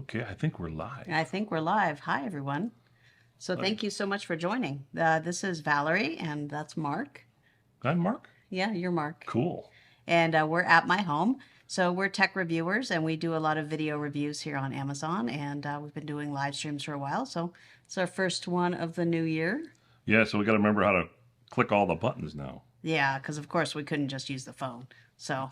Okay, I think we're live. I think we're live. Hi, everyone. So thank you so much for joining. This is Valerie, and that's Mark. I'm Mark. Yeah, you're Mark. Cool. And we're at my home. So we're tech reviewers, and we do a lot of video reviews here on Amazon, and we've been doing live streams for a while. So it's our first one of the new year. Yeah, so we got to remember how to click all the buttons now. Yeah, because of course we couldn't just use the phone. So,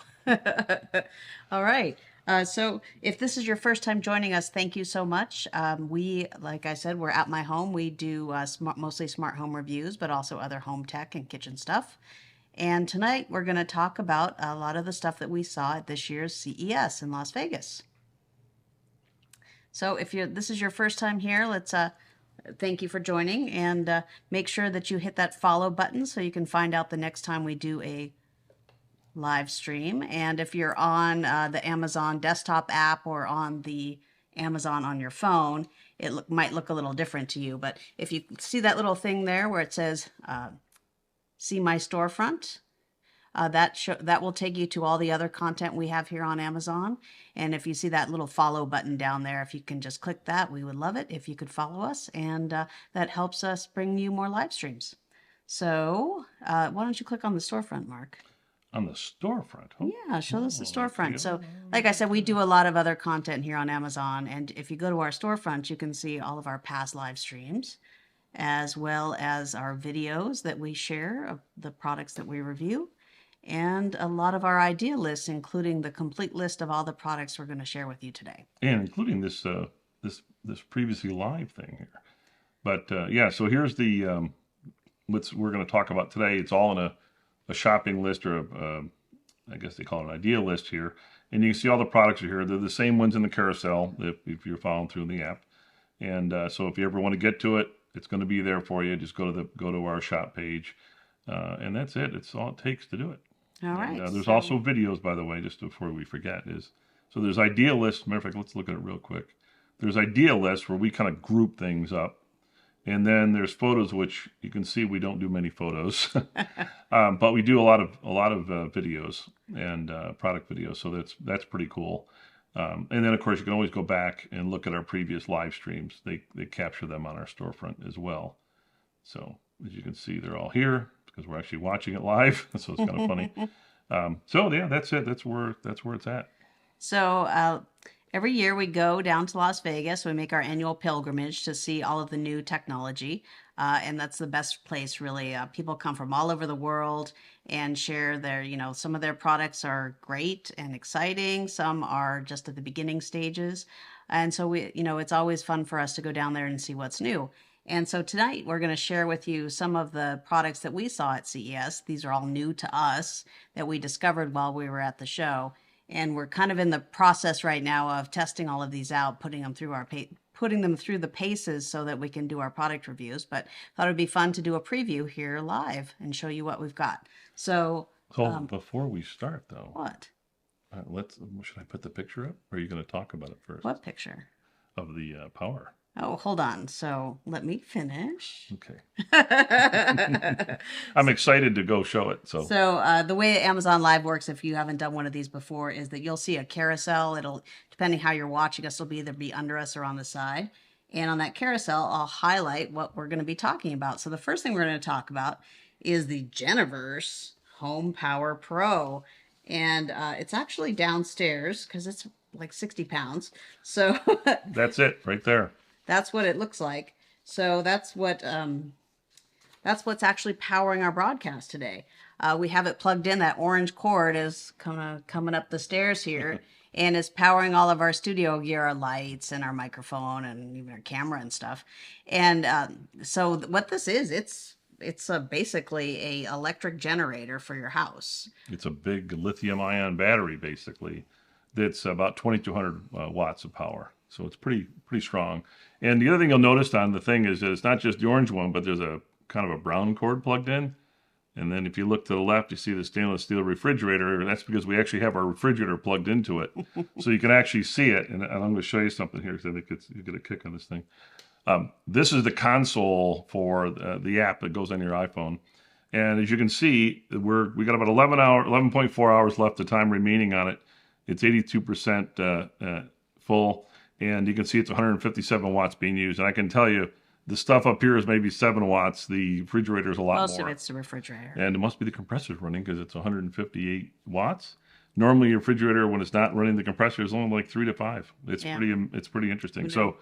all right. So if this is your first time joining us, thank you so much. Like I said, we're at my home. We do mostly smart home reviews, but also other home tech and kitchen stuff. And tonight we're going to talk about a lot of the stuff that we saw at this year's CES in Las Vegas. So if this is your first time here, let's thank you for joining, and make sure that you hit that follow button so you can find out the next time we do a live stream. And if you're on the Amazon desktop app or on the Amazon on your phone, it might look a little different to you. But if you see that little thing there where it says see my storefront, that will take you to all the other content we have here on Amazon. And if you see that little follow button down there, if you can just click that, we would love it if you could follow us, and that helps us bring you more live streams. So why don't you click on the storefront, Mark? On the storefront? Oh. Yeah, show us the storefront. So like I said, we do a lot of other content here on Amazon, and if you go to our storefront, you can see all of our past live streams, as well as our videos that we share of the products that we review, and a lot of our idea lists, including the complete list of all the products we're going to share with you today. And including this this previously live thing here. But yeah, so here's the what we're going to talk about today. It's all in a shopping list, or I guess they call it an idea list here. And you can see all the products are here. They're the same ones in the carousel if you're following through the app. And so if you ever want to get to it, it's going to be there for you. Just go to our shop page, and that's it. It's all it takes to do it. All right. And, there's also videos, by the way, just before we forget. So there's idea lists. Matter of fact, let's look at it real quick. There's idea lists where we kind of group things up. And then there's photos, which you can see we don't do many photos, but we do a lot of videos and product videos. So that's pretty cool. And then of course you can always go back and look at our previous live streams. They capture them on our storefront as well. So as you can see, they're all here because we're actually watching it live. So it's kind of funny. So yeah, that's it. That's where it's at. So every year we go down to Las Vegas. We make our annual pilgrimage to see all of the new technology. And that's the best place, really. People come from all over the world and share their, some of their products are great and exciting. Some are just at the beginning stages. And so it's always fun for us to go down there and see what's new. And so tonight we're going to share with you some of the products that we saw at CES. These are all new to us that we discovered while we were at the show. And we're kind of in the process right now of testing all of these out, putting them through the paces so that we can do our product reviews. But thought it'd be fun to do a preview here live and show you what we've got. So before we start, though, what? Should I put the picture up, or are you going to talk about it first? What picture? Of the power. Oh, hold on. So let me finish. Okay. I'm excited to go show it. So the way Amazon Live works, if you haven't done one of these before, is that you'll see a carousel. It'll, depending how you're watching us, it'll either be under us or on the side. And on that carousel, I'll highlight what we're going to be talking about. So the first thing we're going to talk about is the Geneverse HomePower Pro. And it's actually downstairs because it's like 60 pounds. So that's it right there. That's what it looks like. So that's what's actually powering our broadcast today. We have it plugged in. That orange cord is coming up the stairs here and is powering all of our studio gear, our lights and our microphone and even our camera and stuff. And so what this is, it's basically a electric generator for your house. It's a big lithium-ion battery, basically. That's about 2,200 watts of power. So it's pretty strong. And the other thing you'll notice on the thing is that it's not just the orange one, but there's a kind of a brown cord plugged in. And then if you look to the left, you see the stainless steel refrigerator. And that's because we actually have our refrigerator plugged into it. So you can actually see it. And I'm going to show you something here because I think you get a kick on this thing. This is the console for the app that goes on your iPhone. And as you can see, we got about 11.4 hours left of time remaining on it. It's 82% full. and you can see it's 157 watts being used. And I can tell you, the stuff up here is maybe 7 watts. The refrigerator is a lot more. Most of it's the refrigerator. And it must be the compressor's running because it's 158 watts. Normally, your refrigerator, when it's not running the compressor, is only like 3 to 5. It's pretty interesting. So,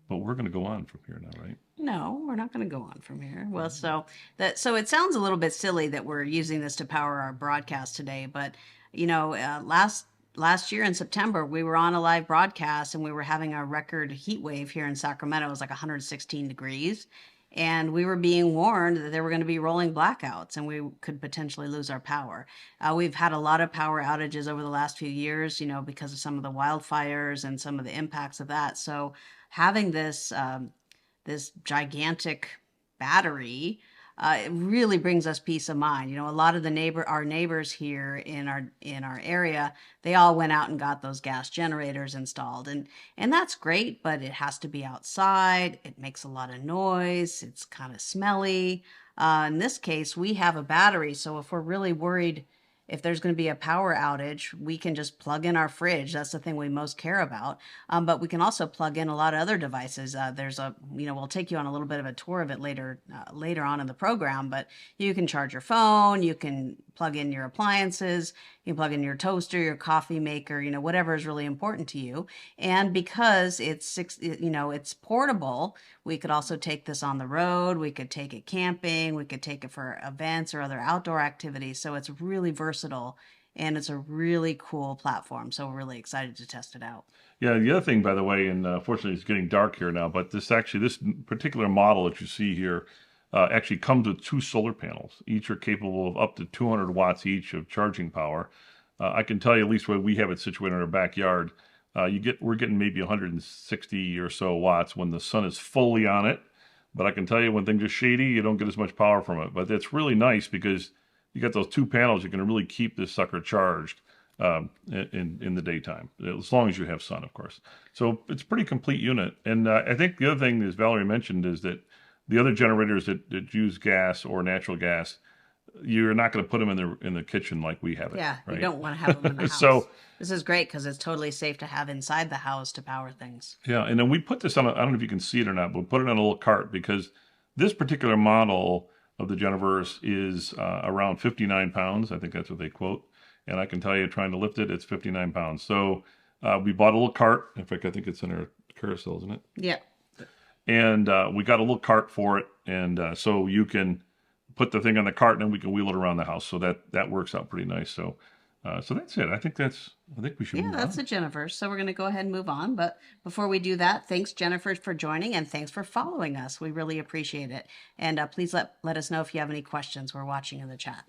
but we're going to go on from here now, right? No, we're not going to go on from here. Well, so it sounds a little bit silly that we're using this to power our broadcast today, but you know, last year in September, we were on a live broadcast and we were having a record heat wave here in Sacramento. It was like 116 degrees. And we were being warned that there were going to be rolling blackouts and we could potentially lose our power. We've had a lot of power outages over the last few years, you know, because of some of the wildfires and some of the impacts of that. So having this this gigantic battery, it really brings us peace of mind. You know, a lot of our neighbors here in our area, they all went out and got those gas generators installed, and that's great, but it has to be outside. It makes a lot of noise. It's kind of smelly. In this case, we have a battery, so if we're really worried if there's going to be a power outage, we can just plug in our fridge. That's the thing we most care about. But we can also plug in a lot of other devices. We'll take you on a little bit of a tour of it later on in the program, but you can charge your phone, you can plug in your appliances, you can plug in your toaster, your coffee maker, you know, whatever is really important to you. And because it's portable, we could also take this on the road. We could take it camping. We could take it for events or other outdoor activities. So it's really versatile and it's a really cool platform. So we're really excited to test it out. Yeah, the other thing, by the way, and fortunately it's getting dark here now, but this particular model that you see here actually comes with 2 solar panels. Each are capable of up to 200 watts each of charging power. I can tell you, at least where we have it situated in our backyard, we're getting maybe 160 or so watts when the sun is fully on it. But I can tell you when things are shady, you don't get as much power from it. But it's really nice because you got those 2 panels, you can really keep this sucker charged in the daytime, as long as you have sun, of course. So it's a pretty complete unit. And I think the other thing, as Valerie mentioned, is that the other generators that use gas or natural gas, you're not going to put them in the kitchen like we have it. Yeah, right? You don't want to have them in the house. So this is great because it's totally safe to have inside the house to power things. Yeah, and then we put this on, I don't know if you can see it or not, but we put it on a little cart because this particular model of the Geneverse is around 59 pounds. I think that's what they quote. And I can tell you, trying to lift it, it's 59 pounds. So we bought a little cart. In fact, I think it's in our carousel, isn't it? Yeah. And we got a little cart for it. And so you can put the thing on the cart and then we can wheel it around the house. So that works out pretty nice. So that's it. I think we should move on. Yeah, that's the Geneverse. So we're going to go ahead and move on. But before we do that, thanks, Jennifer, for joining, and thanks for following us. We really appreciate it. And please let us know if you have any questions. We're watching in the chat.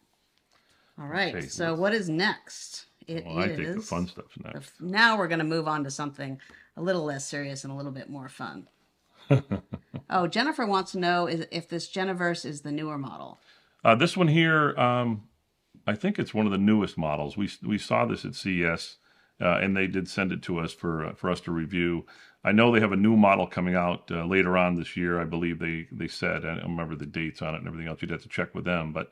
All right. Okay, so what is next? I think the fun stuff's next. Now we're going to move on to something a little less serious and a little bit more fun. Oh, Jennifer wants to know if this Geneverse is the newer model. This one here, I think it's one of the newest models. We saw this at CES, and they did send it to us for us to review. I know they have a new model coming out later on this year. I believe they said. I don't remember the dates on it and everything else. You'd have to check with them, but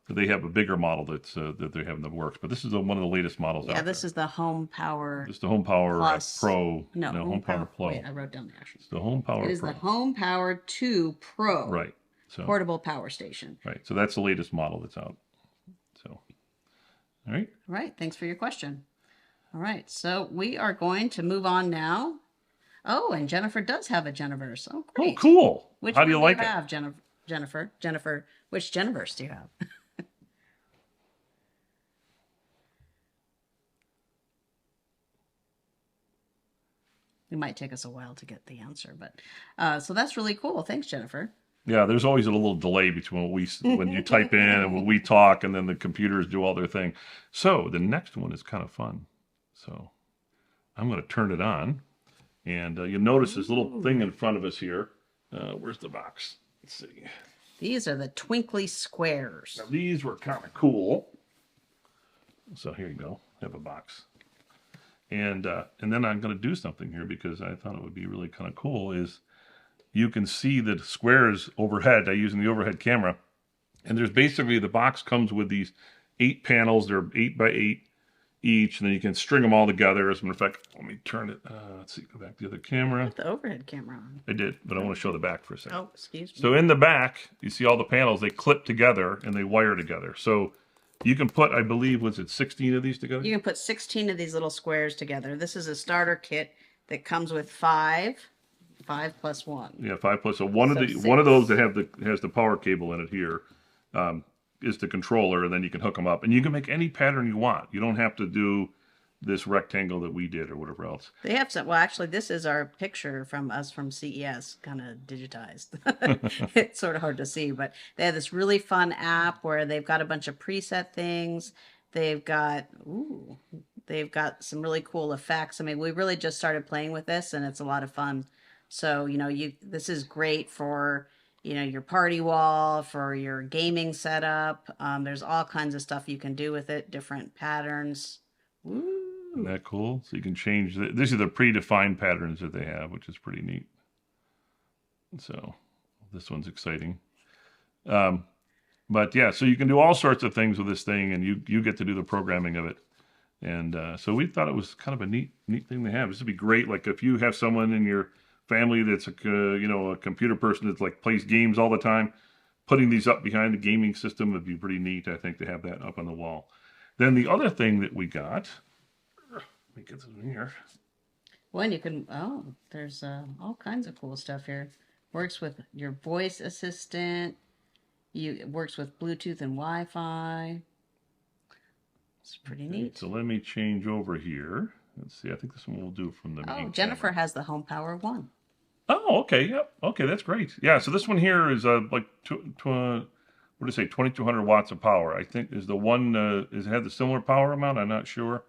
they have a bigger model that they have in the works. But this is one of the latest models. Yeah, this is the HomePower. It's the HomePower Pro. No, HomePower Pro. Wait, I wrote down the actual. It's the HomePower Pro. It is the HomePower 2 Pro. Right. So portable power station. Right. So that's the latest model that's out. So, all right. All right. Thanks for your question. All right. So we are going to move on now. Oh, and Jennifer does have a Geneverse. Oh, great. Oh, cool. Which How do you like it? Have, Jennifer? Jennifer, which Geneverse do you have? It might take us a while to get the answer, but so that's really cool. Thanks, Jennifer. Yeah, there's always a little delay between when you type in and when we talk, and then the computers do all their thing. So the next one is kind of fun. So I'm going to turn it on, and you'll notice this little thing in front of us here. Where's the box? Let's see. These are the Twinkly Squares. Now, these were kind of cool. So here you go. I have a box. And then I'm going to do something here because I thought it would be really kind of cool is you can see the squares overhead. I use in the overhead camera. And there's basically, the box comes with these 8 panels. They're 8 by 8. each, and then you can string them all together. As a matter of fact, let me turn it. Let's see, go back to the other camera. Put the overhead camera on. I did, but I want to show the back for a second. Oh, excuse me. So in the back, you see all the panels. They clip together and they wire together. So you can put, I believe, was it 16 of these together? You can put 16 of these little squares together. This is a starter kit that comes with 5 plus 1. Yeah, 5 plus. So one So of those that has the power cable in it here is the controller, and then you can hook them up, and you can make any pattern you want. You don't have to do this rectangle that we did or whatever else. They have some. Well, actually, this is our picture from us from CES, kind of digitized. It's sort of hard to see, but they have this really fun app where they've got a bunch of preset things. They've got some really cool effects. I mean, we really just started playing with this, and it's a lot of fun. So, this is great for, your party wall, for your gaming setup. There's all kinds of stuff you can do with it, different patterns. Woo. Isn't that cool? So you can change these are the predefined patterns that they have, which is pretty neat. So this one's exciting. But yeah, so you can do all sorts of things with this thing, and you get to do the programming of it. And so we thought it was kind of a neat thing to have. This would be great, like if you have someone in your family that's a computer person that's like plays games all the time, putting these up behind the gaming system would be pretty neat, I think, to have that up on the wall. Then the other thing that we got, let me get this in here. Well, and you can, there's all kinds of cool stuff here. Works with your voice assistant. It works with Bluetooth and Wi-Fi. It's pretty neat. So let me change over here. Let's see. I think this one will do from the main Jennifer camera. has the HomePower 1. Oh, okay. Yep. Okay, that's great. Yeah, so this one here is like, what do you say, 2,200 watts of power. I think is the one, is it had the similar power amount? I'm not sure.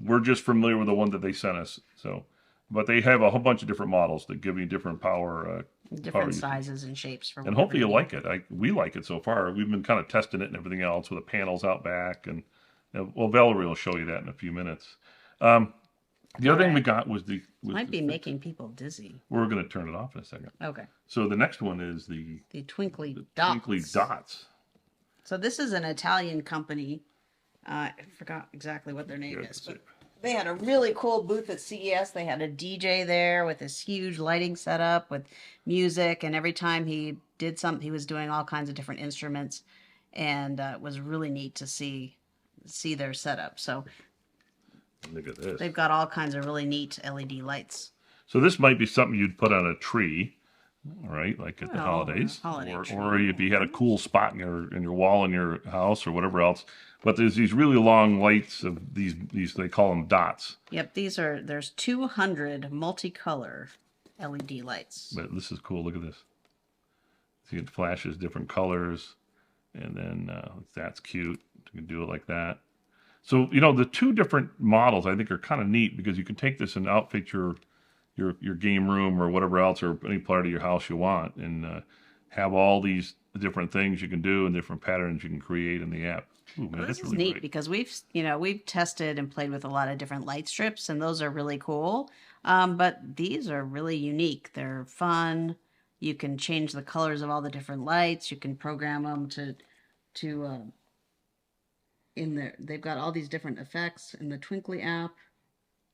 We're just familiar with the one that they sent us. So, but they have a whole bunch of different models that give you different power. Different sizes and shapes. And hopefully you like it. We like it so far. We've been kind of testing it and everything else with the panels out back. And well, Valerie will show you that in a few minutes. The other thing we got was might be making people dizzy. We're going to turn it off in a second. Okay. So the next one is the Twinkly Dots. Twinkly Dots. So this is an Italian company. I forgot exactly what their name is, but they had a really cool booth at CES. They had a DJ there with this huge lighting setup with music, and every time he did something, he was doing all kinds of different instruments, and it was really neat to see their setup. So look at this. They've got all kinds of really neat LED lights. So this might be something you'd put on a tree, right? Like at the holidays, or if you had a cool spot in your wall in your house or whatever else. But there's these really long lights of these they call them dots. Yep, there's 200 multicolor LED lights. But this is cool. Look at this. See, it flashes different colors, and then that's cute. You can do it like that. So, the two different models I think are kind of neat because you can take this and outfit your game room or whatever else or any part of your house you want and have all these different things you can do and different patterns you can create in the app. Ooh, man, this is neat because we've tested and played with a lot of different light strips and those are really cool. But these are really unique. They're fun. You can change the colors of all the different lights. You can program them to in there. They've got all these different effects in the Twinkly app.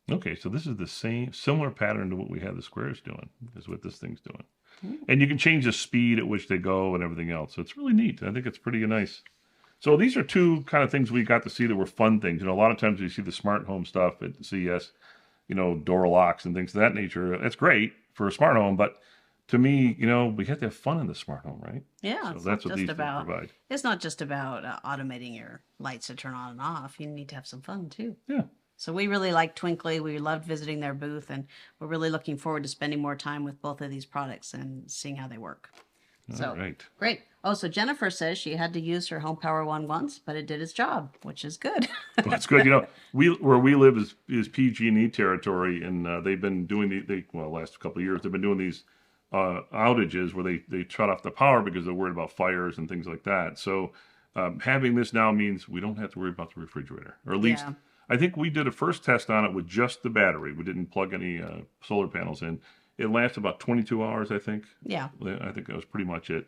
Okay, so this is the similar pattern to what we had the squares doing, is what this thing's doing. And you can change the speed at which they go and everything else. So it's really neat. I think it's pretty nice. So these are two kind of things we got to see that were fun things. A lot of times you see the smart home stuff at CES, door locks and things of that nature. That's great for a smart home, but to me, we have to have fun in the smart home, right? Yeah, so that's what these things provide. It's not just about automating your lights to turn on and off. You need to have some fun too. Yeah. So we really like Twinkly. We loved visiting their booth, and we're really looking forward to spending more time with both of these products and seeing how they work. All right. Great. Oh, so Jennifer says she had to use her HomePower 1 once, but it did its job, which is good. Well, that's good. Where we live is PG&E territory, and they've been doing the last couple of years, they've been doing these outages where they shut off the power because they're worried about fires and things like that. So having this now means we don't have to worry about the refrigerator, or at least I think we did a first test on it with just the battery. We didn't plug any solar panels in. It lasted about 22 hours, I think. Yeah. I think that was pretty much it.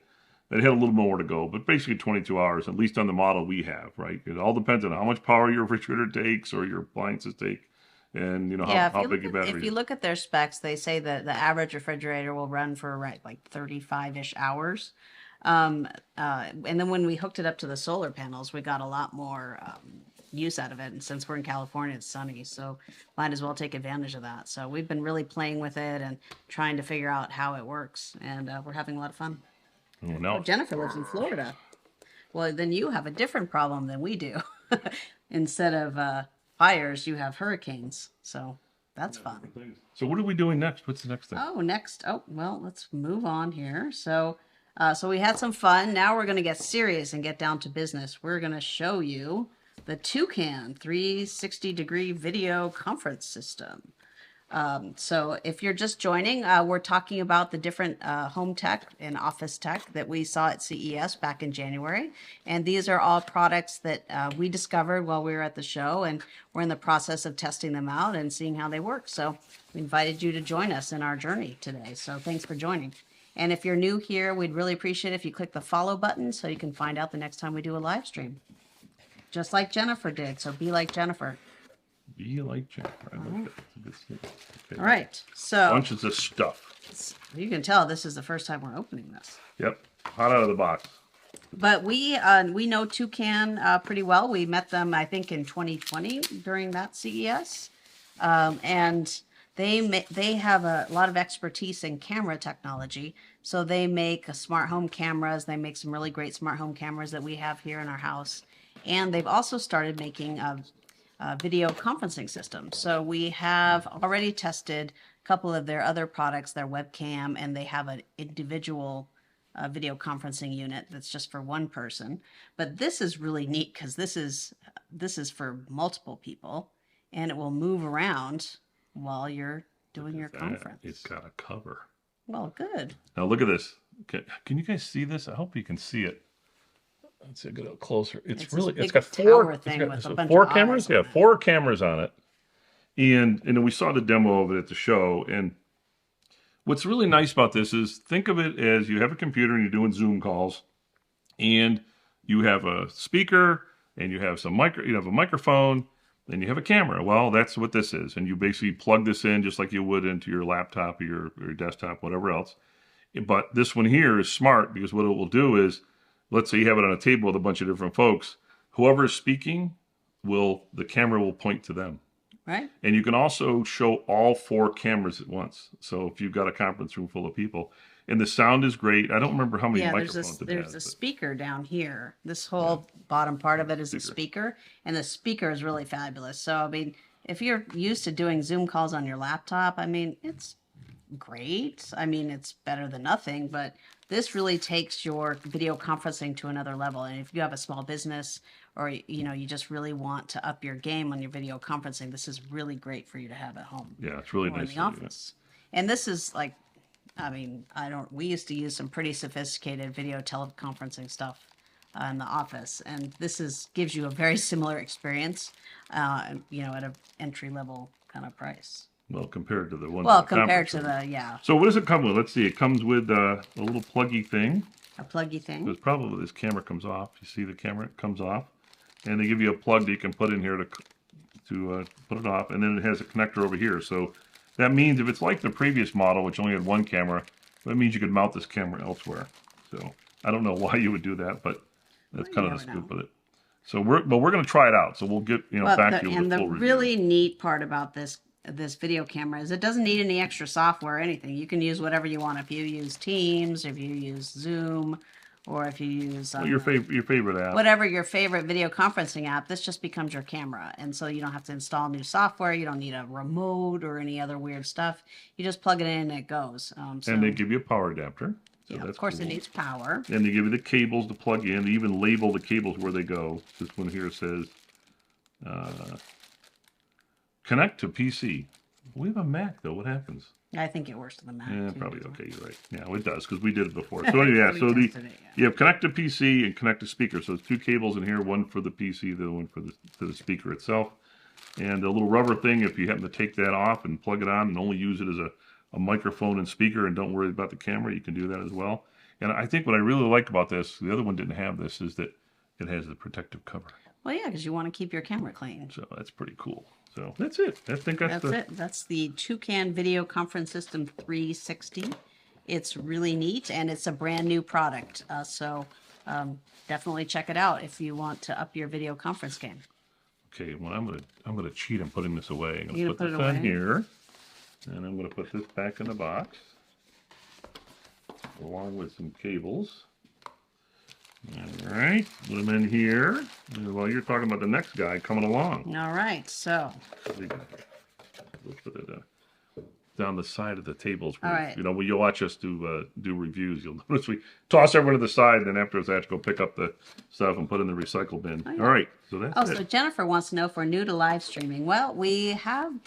It had a little more to go, but basically 22 hours, at least on the model we have, right? It all depends on how much power your refrigerator takes or your appliances take, and Yeah, how big your if battery you is. look at their specs, they say that the average refrigerator will run for like 35-ish hours. And then when we hooked it up to the solar panels, we got a lot more use out of it. And since we're in California, it's sunny, so might as well take advantage of that. So we've been really playing with it and trying to figure out how it works, and we're having a lot of fun. Oh, Oh, no. Jennifer lives in Florida. Well, then you have a different problem than we do. Instead of fires, you have hurricanes. So that's fun. So what are we doing next? What's the next thing? Oh, next. Oh, well, let's move on here. So we had some fun. Now we're going to get serious and get down to business. We're going to show you the TOUCAN 360-degree video conference system. So if you're just joining, we're talking about the different home tech and office tech that we saw at CES back in January. And these are all products that we discovered while we were at the show, and we're in the process of testing them out and seeing how they work. So we invited you to join us in our journey today. So thanks for joining. And if you're new here, we'd really appreciate it if you click the follow button so you can find out the next time we do a live stream. Just like Jennifer did. So be like Jennifer. Be like Jennifer. I like that. That's a good statement. Okay. All right. So Bunches of stuff. you can tell this is the first time we're opening this. Yep. Hot out of the box. But we know TOUCAN pretty well. We met them, I think, in 2020 during that CES. And they have a lot of expertise in camera technology. So they make smart home cameras. They make some really great smart home cameras that we have here in our house. And they've also started making video conferencing system. So we have already tested a couple of their other products, their webcam, and they have an individual video conferencing unit that's just for one person. But this is really neat because this is for multiple people, and it will move around while you're doing your conference. It's got a cover. Well, good. Now look at this. Can you guys see this? I hope you can see it. Let's see, get a little closer. It's really, it's got four cameras. Yeah, 4 cameras on it. And we saw the demo of it at the show. And what's really nice about this is, think of it as you have a computer and you're doing Zoom calls, and you have a speaker and you have you have a microphone and you have a camera. Well, that's what this is. And you basically plug this in just like you would into your laptop or your desktop, whatever else. But this one here is smart because what it will do is, let's say you have it on a table with a bunch of different folks. Whoever is speaking, the camera will point to them. Right. And you can also show all 4 cameras at once. So if you've got a conference room full of people, and the sound is great. I don't remember how many microphones it has. There's a speaker down here. This whole bottom part of it is a speaker, and the speaker is really fabulous. So, I mean, if you're used to doing Zoom calls on your laptop, I mean, it's great. I mean, it's better than nothing, but this really takes your video conferencing to another level. And if you have a small business, or you just really want to up your game on your video conferencing, this is really great for you to have at home. Yeah, it's really nice in the office. And this is like, I mean, we used to use some pretty sophisticated video teleconferencing stuff in the office, and this gives you a very similar experience, at an entry level kind of price. Well, compared to the one. Well, compared to the. So what does it come with? Let's see. It comes with a little pluggy thing. A pluggy thing. Because probably this camera comes off. You see the camera? It comes off. And they give you a plug that you can put in here to put it off. And then it has a connector over here. So that means if it's like the previous model, which only had one camera, that means you could mount this camera elsewhere. So I don't know why you would do that, but that's kind of the scoop of it. So we're going to try it out. So we'll get back to you with the full review. Really neat part about this video camera is it doesn't need any extra software or anything. You can use whatever you want. If you use Teams, if you use Zoom, or if you use your favorite app, whatever your favorite video conferencing app, this just becomes your camera. And so you don't have to install new software. You don't need a remote or any other weird stuff. You just plug it in and it goes. And they give you a power adapter. So yeah, of course, cool. It needs power. And they give you the cables to plug in. They even label the cables where they go. This one here says, connect to PC. We have a Mac, though. What happens? I think it works to the Mac. Yeah, probably okay. You're right. Yeah, it does, because we did it before. So yeah, you have connect to PC and connect to speaker. So it's 2 cables in here, one for the PC, the other one for the speaker itself. And a little rubber thing, if you happen to take that off and plug it on and only use it as a microphone and speaker and don't worry about the camera, you can do that as well. And I think what I really like about this, the other one didn't have this, is that it has the protective cover. Well, yeah, because you want to keep your camera clean. So that's pretty cool. So that's it. I think that's it. That's the TOUCAN Video Conference System 360. It's really neat, and it's a brand new product. Definitely check it out if you want to up your video conference game. Okay, well, I'm gonna cheat and putting this away. I'm You're gonna put this on here, and I'm gonna put this back in the box, along with some cables. All right, put them in here. While you're talking about the next guy coming along. All right, so let's put it down the side of the tables. All right. You know, when you watch us do reviews, you'll notice we toss everyone to the side, and then afterwards I have to go pick up the stuff and put in the recycle bin. Oh, yeah. All right, so that's it. So Jennifer wants to know if we're new to live streaming. Well, we've done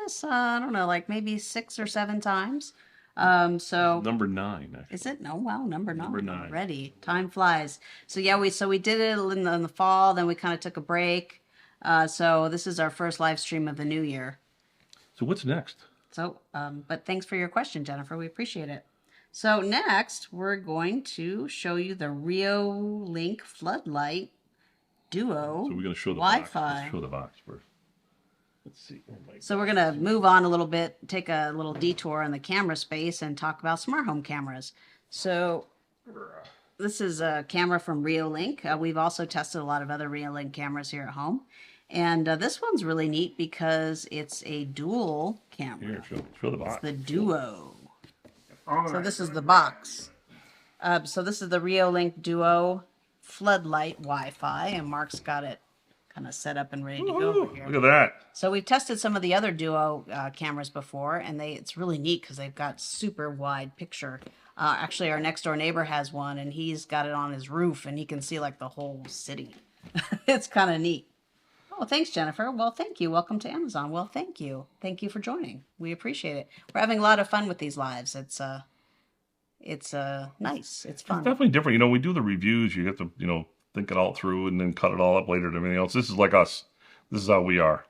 this, I don't know, like maybe 6 or 7 times. Number 9, actually. Is it? No, wow, number 9. Number 9. Already. Time flies. So yeah, we did it in the fall, then we kind of took a break. So this is our first live stream of the new year. So what's next? So, but thanks for your question, Jennifer. We appreciate it. So next, we're going to show you the REOLINK Floodlight Duo. So we're going to show the Wi-Fi. box. Let's show the box first. Let's see. Oh so we're going to move on a little bit, take a little detour in the camera space, and talk about smart home cameras. So this is a camera from REOLINK. We've also tested a lot of other REOLINK cameras here at home. And this one's really neat because it's a dual camera. Here, show the box. It's the Duo. So this is the box. So this is the REOLINK Duo Floodlight Wi-Fi, and Mark's got it kind of set up and ready to go over here. Look at that. So we've tested some of the other Duo cameras before, and it's really neat because they've got super wide picture. Actually, our next door neighbor has one, and he's got it on his roof, and he can see like the whole city. It's kind of neat. Oh, thanks, Jennifer. Well, thank you. Welcome to Amazon. Well, thank you. Thank you for joining. We appreciate it. We're having a lot of fun with these lives. It's nice. It's fun. It's definitely different. You know, we do the reviews. You have to, think it all through and then cut it all up later and everything else. This is like us. This is how we are.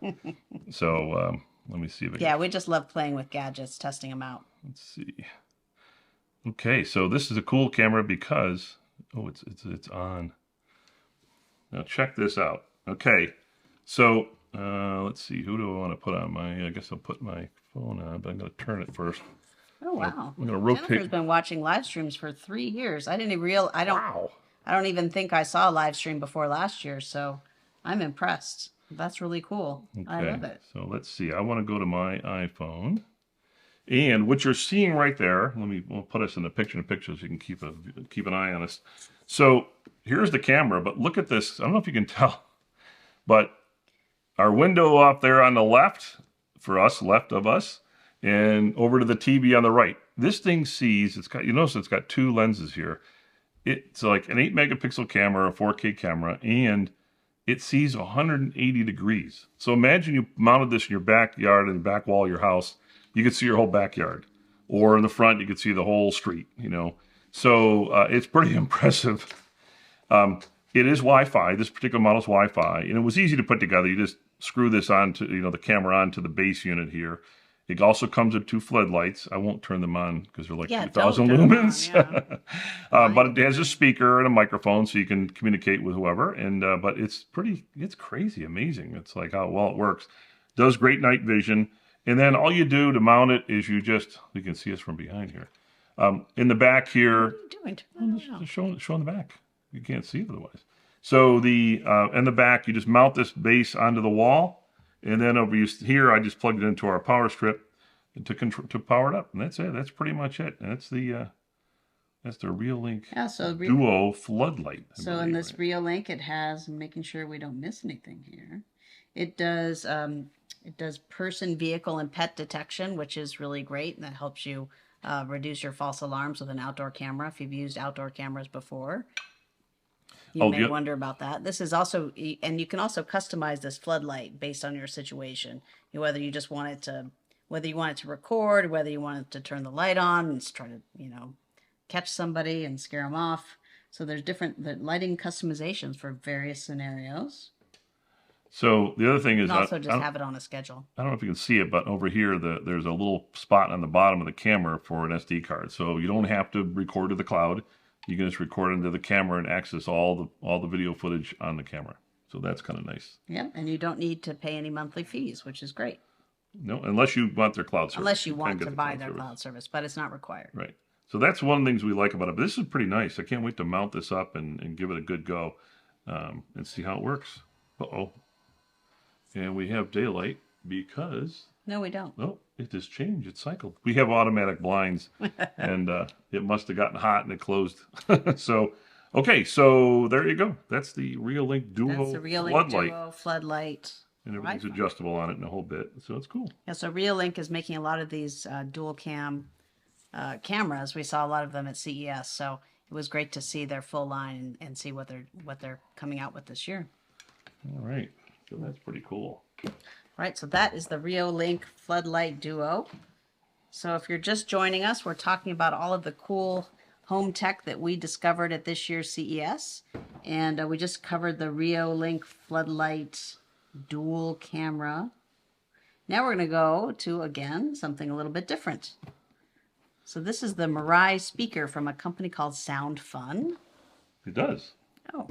So let me see if we just love playing with gadgets, testing them out. Let's see. Okay, so this is a cool camera because it's on. Now check this out. Okay. So, let's see, who do I want to put on I guess I'll put my phone on, but I'm going to turn it first. Oh, wow. I'm going to rotate. Jennifer's been watching live streams for 3 years. I don't even think I saw a live stream before last year, so I'm impressed. That's really cool. Okay. I love it. So let's see, I want to go to my iPhone. And what you're seeing right there, we'll put us in the picture so you can keep an eye on us. So here's the camera, but look at this. I don't know if you can tell, but our window up there on the left, for us, left of us, and over to the TV on the right. This thing sees, you notice it's got 2 lenses here. It's like an 8 megapixel camera, a 4K camera, and it sees 180 degrees. So imagine you mounted this in your backyard and the back wall of your house. You could see your whole backyard. Or in the front, you could see the whole street, So it's pretty impressive. It is Wi-Fi. This particular model is Wi-Fi, and it was easy to put together. You just screw this onto, the camera onto the base unit here. It also comes with 2 floodlights. I won't turn them on because they're like 2,000 lumens. But it has a speaker and a microphone, so you can communicate with whoever. And but it's crazy, amazing. It's like how well it works. Does great night vision. And then all you do to mount it is you can see us from behind here. In the back here, what are you doing? Showing the back. You can't see it otherwise. So in the back, you just mount this base onto the wall, and then over here, I just plugged it into our power strip to power it up, and that's it. That's pretty much it. And that's the REOLINK Duo Floodlight. So in this REOLINK, it has, making sure we don't miss anything here. It does person, vehicle, and pet detection, which is really great, and that helps you reduce your false alarms with an outdoor camera if you've used outdoor cameras before. You may wonder about that. This is also, and you can also customize this floodlight based on your situation. Whether you want it to record, whether you want it to turn the light on and try to, catch somebody and scare them off. So there's different lighting customizations for various scenarios. So the other thing is, also have it on a schedule. I don't know if you can see it, but over here, there's a little spot on the bottom of the camera for an SD card. So you don't have to record to the cloud. you can just record into the camera and access all the video footage on the camera. So that's kind of nice. Yeah, and you don't need to pay any monthly fees, which is great. No, unless you want their cloud service. Unless you want to buy their cloud service, but it's not required. Right. So that's one of the things we like about it. But this is pretty nice. I can't wait to mount this up and give it a good go and see how it works. Uh-oh. And we have daylight because... No, we don't. Oh, it just changed. It cycled. We have automatic blinds, and it must have gotten hot and it closed. So, okay, so there you go. That's the REOLINK Duo That's the REOLINK Floodlight. Duo Floodlight. And everything's adjustable on it in a whole bit, so it's cool. Yeah, so REOLINK is making a lot of these dual cam cameras. We saw a lot of them at CES, so it was great to see their full line and see what they're coming out with this year. All right, so that's pretty cool. Right, so that is the REOLINK Floodlight Duo. So if you're just joining us, we're talking about all of the cool home tech that we discovered at this year's CES. And we just covered the REOLINK Floodlight dual camera. Now we're going to go to, again, something a little bit different. So this is the Mirai speaker from a company called SoundFun. It does. Oh,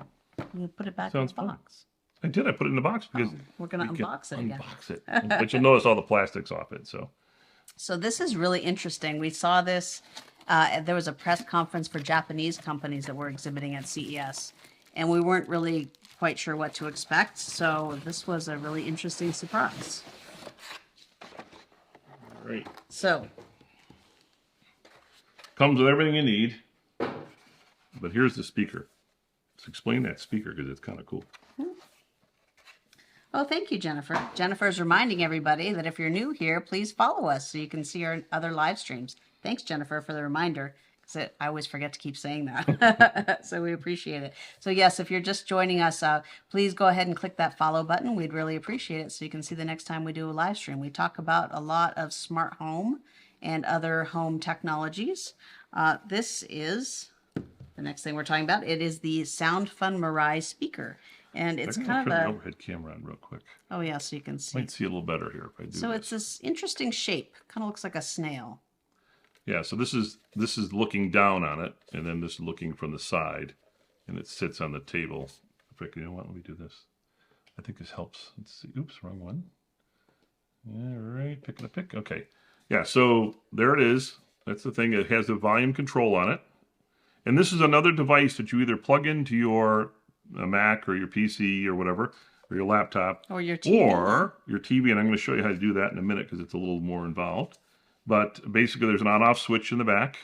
you put it back Sounds in the box. I did. I put it in the box because we're going to unbox it again. Unbox it. But you'll notice all the plastics off it. So this is really interesting. We saw this. There was a press conference for Japanese companies that were exhibiting at CES, and we weren't really quite sure what to expect. So this was a really interesting surprise. All right. So comes with everything you need. But here's the speaker. Let's explain that speaker because it's kind of cool. Oh, thank you, Jennifer. Jennifer is reminding everybody that if you're new here, please follow us so you can see our other live streams. Thanks, Jennifer, for the reminder, because I always forget to keep saying that. So we appreciate it. So yes, if you're just joining us, please go ahead and click that follow button. We'd really appreciate it so you can see the next time we do a live stream. We talk about a lot of smart home and other home technologies. This is the next thing we're talking about. It is the SoundFun Mirai speaker. And it's kind of turn the overhead camera on real quick. Oh yeah, so you can see. Might see a little better here if I do. So it's this interesting shape. Kind of looks like a snail. Yeah. So this is looking down on it, and then this is looking from the side, and it sits on the table. You know what? Let me do this. I think this helps. Let's see. Oops, wrong one. All right, picking a pick. Okay. Yeah. So there it is. That's the thing. It has the volume control on it, and this is another device that you either plug into your a Mac or your PC or whatever, or your laptop, or your TV, and I'm going to show you how to do that in a minute because it's a little more involved. But basically, there's an on-off switch in the back,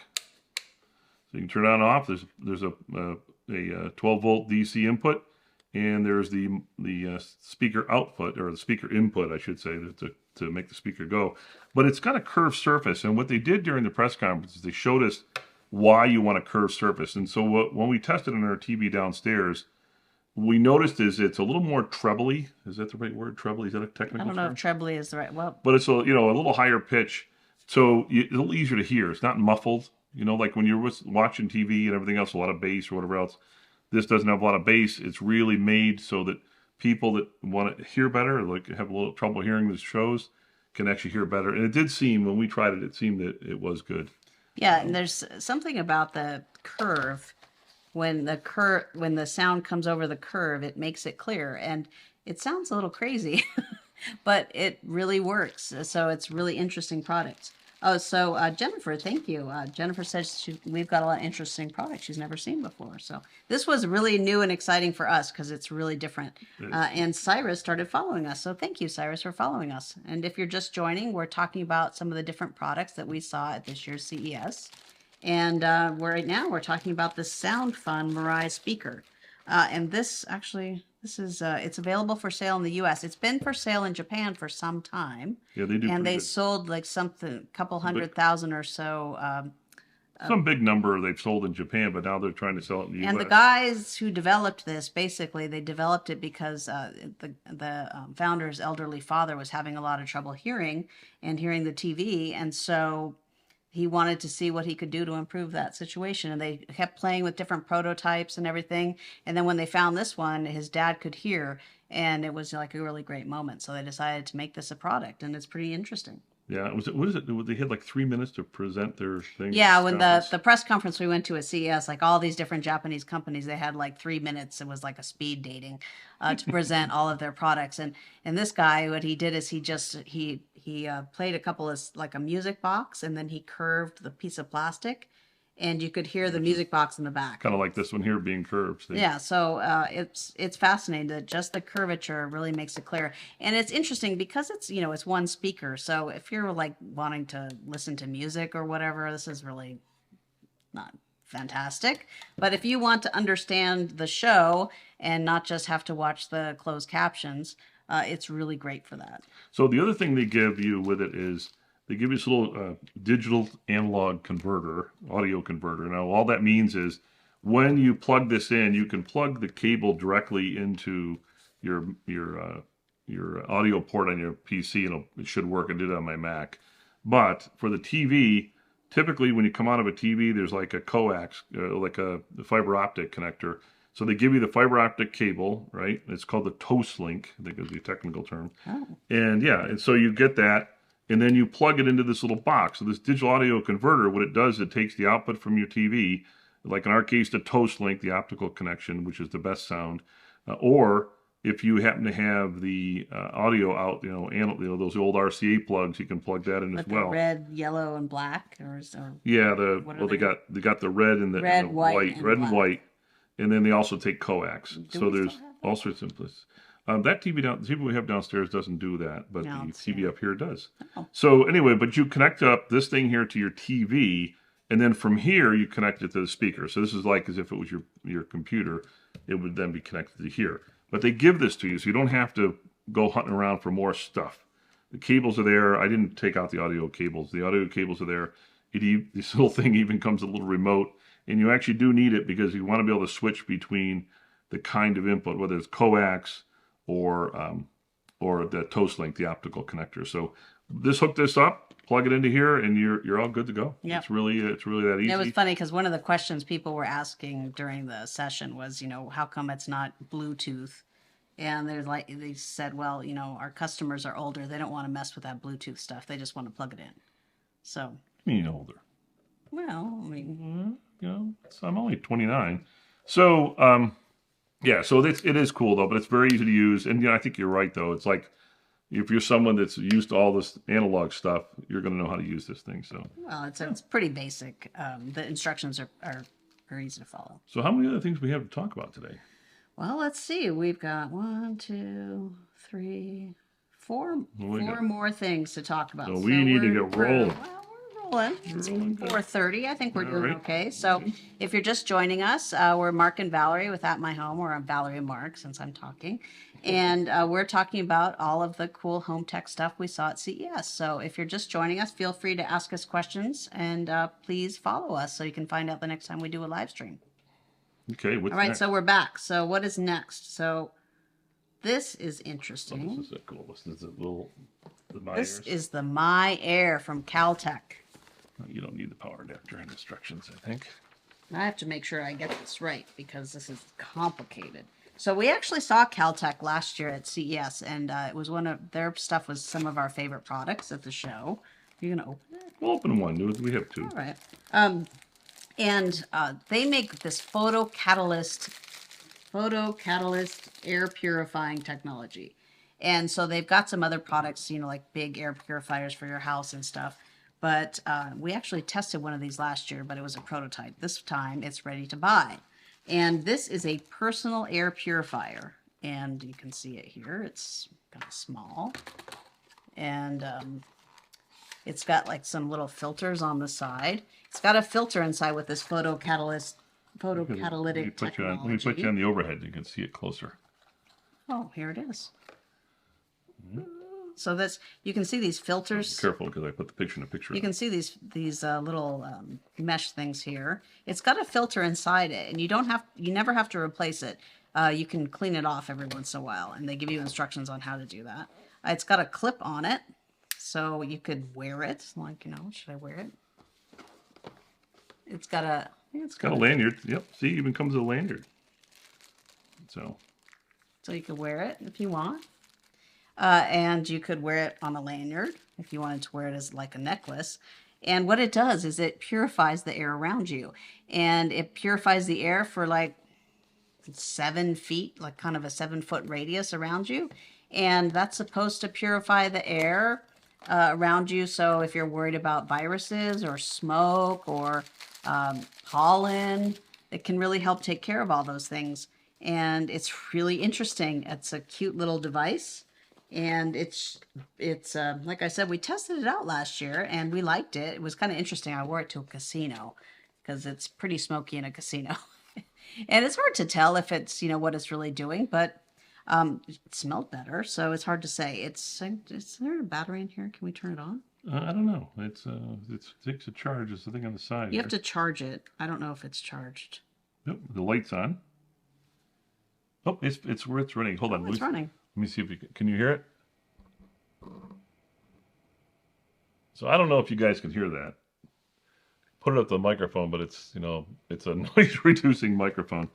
so you can turn it on and off. There's a 12-volt DC input, and there's the speaker output, or the speaker input, I should say, to make the speaker go. But it's got a curved surface, and what they did during the press conference is they showed us why you want a curved surface. And so when we tested it on our TV downstairs, we noticed it's a little more trebly. Is that the right word? Trebly? Is that a technical term? I don't know if trebly is the right. Well, but it's a little higher pitch, so it's a little easier to hear. It's not muffled. Like when you're watching TV and everything else, a lot of bass or whatever else. This doesn't have a lot of bass. It's really made so that people that want to hear better, like have a little trouble hearing the shows, can actually hear better. And it did seem, when we tried it, it seemed that it was good. Yeah, and there's something about the curve. When the sound comes over the curve, it makes it clear, and it sounds a little crazy, but it really works. So it's really interesting product. Oh, so Jennifer, thank you. Jennifer says we've got a lot of interesting products she's never seen before. So this was really new and exciting for us because it's really different. And Cyrus started following us. So thank you, Cyrus, for following us. And if you're just joining, we're talking about some of the different products that we saw at this year's CES. And right now we're talking about the SoundFun Mirai speaker. And this is it's available for sale in the U.S. It's been for sale in Japan for some time. Yeah, they do. And they sold like a couple 100,000 or so. Some big number they've sold in Japan, but now they're trying to sell it in the U.S. And the guys who developed this, basically, they developed it because the founder's elderly father was having a lot of trouble hearing the TV, and so he wanted to see what he could do to improve that situation. And they kept playing with different prototypes and everything. And then when they found this one, his dad could hear, and it was like a really great moment. So they decided to make this a product, and it's pretty interesting. Yeah, was it? What is it? They had like 3 minutes to present their thing. Yeah, when the press conference we went to at CES, like all these different Japanese companies, they had like 3 minutes. It was like a speed dating to present all of their products. And this guy, what he did is he played a couple of like a music box, and then he curved the piece of plastic, and you could hear the music box in the back. Kind of like this one here being curved. See? Yeah, so it's fascinating that just the curvature really makes it clear, and it's interesting because it's it's one speaker. So if you're like wanting to listen to music or whatever, this is really not fantastic. But if you want to understand the show and not just have to watch the closed captions, it's really great for that. So the other thing they give you with it is they give you this little digital analog converter, audio converter. Now, all that means is when you plug this in, you can plug the cable directly into your audio port on your PC, and it should work. I did it on my Mac. But for the TV, typically when you come out of a TV, there's like a coax, like a fiber optic connector. So they give you the fiber optic cable, right? It's called the TOUCAN, I think is the technical term. Oh. And yeah, and so you get that. And then you plug it into this little box. So this digital audio converter, what it does, it takes the output from your TV, like in our case, the TOUCAN, the optical connection, which is the best sound. Or if you happen to have the audio out, those old RCA plugs, you can plug that in as well. The red, yellow, and black, or yeah, they got the red and the white, red and white, and then they also take coax. So there's all sorts of places. That the TV we have downstairs doesn't do that, but the TV up here does. Oh. So anyway, but you connect up this thing here to your TV, and then from here you connect it to the speaker. So this is like as if it was your computer. It would then be connected to here. But they give this to you, so you don't have to go hunting around for more stuff. The cables are there. I didn't take out the audio cables. The audio cables are there. This little thing even comes with a little remote, and you actually do need it because you want to be able to switch between the kind of input, whether it's coax or the TOUCAN, the optical connector. So hook this up, plug it into here, and you're all good to go. Yep. It's really that easy. It was funny because one of the questions people were asking during the session was, how come it's not Bluetooth? And they said, well, our customers are older. They don't want to mess with that Bluetooth stuff. They just want to plug it in. So. I mean, older. Well, I mean. I'm only 29. So, yeah, so it is cool, though, but it's very easy to use. And, I think you're right, though. It's like if you're someone that's used to all this analog stuff, you're going to know how to use this thing. So. Well, it's pretty basic. The instructions are easy to follow. So how many other things we have to talk about today? Well, let's see. We've got 1, 2, 3, 4 more things to talk about. So we need to get rolling. Rolling. It's 4:30. I think we're doing okay. So if you're just joining us, we're Mark and Valerie with AppMyHome, or I'm Valerie and Mark since I'm talking. And we're talking about all of the cool home tech stuff we saw at CES. So if you're just joining us, feel free to ask us questions, and please follow us so you can find out the next time we do a live stream. Okay. All right, so we're back. So what is next? So this is interesting. Oh, this is cool. This is This is the My Air from Kaltech. You don't need the power adapter and instructions, I think. I have to make sure I get this right because this is complicated. So we actually saw Kaltech last year at CES, and it was their stuff was some of our favorite products at the show. Are you going to open it? We'll open one. We have two. All right. And they make this photo catalyst air purifying technology. And so they've got some other products, like big air purifiers for your house and stuff. But we actually tested one of these last year, but it was a prototype. This time it's ready to buy. And this is a personal air purifier. And you can see it here. It's kind of small. And it's got like some little filters on the side. It's got a filter inside with this photocatalytic technology. Let me put you on the overhead. You can see it closer. Oh, here it is. So you can see these filters. Be careful because I put the picture in the picture. You can see these little mesh things here. It's got a filter inside it, and you never have to replace it. You can clean it off every once in a while, and they give you instructions on how to do that. It's got a clip on it, so you could wear it. Like, should I wear it? It's got a lanyard. Yep. See, even comes with a lanyard. So you could wear it if you want. And you could wear it on a lanyard. if you wanted to wear it as like a necklace. And what it does is it purifies the air around you. And it purifies the air for like 7 feet, like kind of a 7-foot radius around you. And that's supposed to purify the air around you. So if you're worried about viruses or smoke or pollen, it can really help take care of all those things. And it's really interesting. It's a cute little device. And it's like I said, we tested it out last year and we liked it. It was kind of interesting. I wore it to a casino because it's pretty smoky in a casino. And it's hard to tell if it's, what it's really doing, but it smelled better, so it's hard to say. Is there a battery in here? Can we turn it on? I don't know. It takes a charge. It's the thing on the side. You have to charge it. I don't know if it's charged. Yep, the light's on. Oh, it's running. Hold on. It's running. Let me see if can you hear it? So I don't know if you guys can hear that. Put it up to the microphone, but it's it's a noise reducing microphone.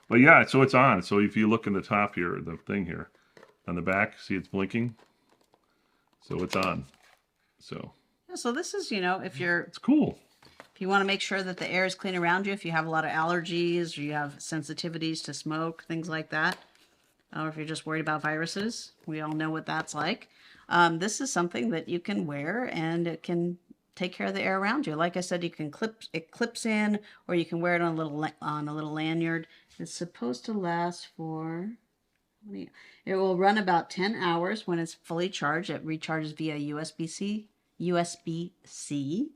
But yeah, so it's on. So if you look in the top here, the thing here on the back, see it's blinking. So it's on. So yeah, so this is it's cool. If you want to make sure that the air is clean around you, if you have a lot of allergies or you have sensitivities to smoke, things like that, or if you're just worried about viruses, we all know what that's like. This is something that you can wear and it can take care of the air around you. Like I said, you can clips in, or you can wear it on a little lanyard. It's supposed to last for, it will run about 10 hours when it's fully charged. It recharges via USB-C.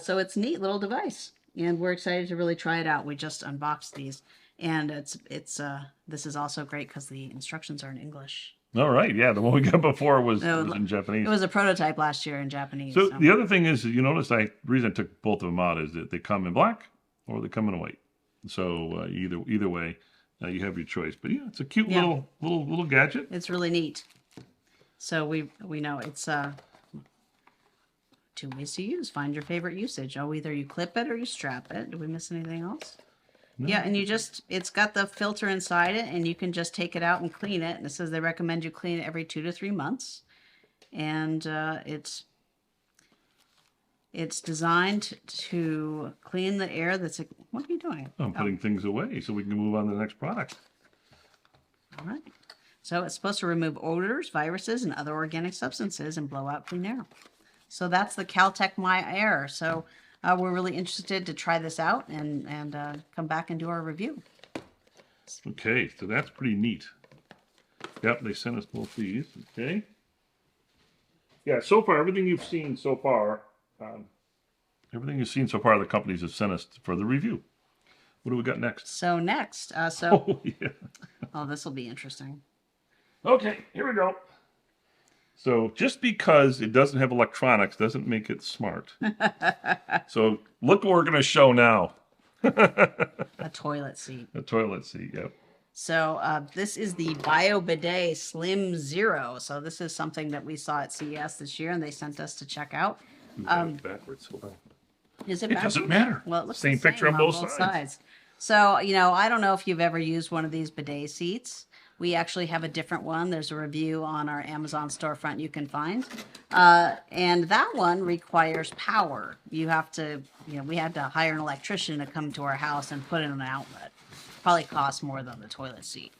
So it's a neat little device, and we're excited to really try it out. We just unboxed these, and this is also great because the instructions are in English. All right, yeah, the one we got before was in Japanese. It was a prototype last year in Japanese. So the other thing is, you notice the reason I took both of them out is that they come in black or they come in white. So either way, you have your choice. But yeah, it's a cute little gadget. It's really neat. So we know it's 2 ways to use. Find your favorite usage. Either you clip it or you strap it. Did we miss anything else? No. Yeah, and it's got the filter inside it, and you can just take it out and clean it. And it says they recommend you clean it every 2 to 3 months. And it's designed to clean the air that's... What are you doing? I'm putting things away so we can move on to the next product. All right. So it's supposed to remove odors, viruses, and other organic substances and blow out clean air. So that's the Kaltech MY AIR. So we're really interested to try this out and come back and do our review. Okay, so that's pretty neat. Yep, they sent us both these. Okay. Yeah, so far, everything you've seen so far, the companies have sent us for the review. What do we got next? So next, oh, yeah. Oh, this will be interesting. Okay, here we go. So just because it doesn't have electronics doesn't make it smart. So look what we're going to show now. A toilet seat. A toilet seat, yep. So this is the Bidet Slim Zero. So this is something that we saw at CES this year, and they sent us to check out. Backwards. Hold on. Is it backwards? It doesn't matter. Well, it looks same picture on both sides. So, I don't know if you've ever used one of these bidet seats. We actually have a different one. There's a review on our Amazon storefront you can find. And that one requires power. You have to, we had to hire an electrician to come to our house and put in an outlet. Probably costs more than the toilet seat.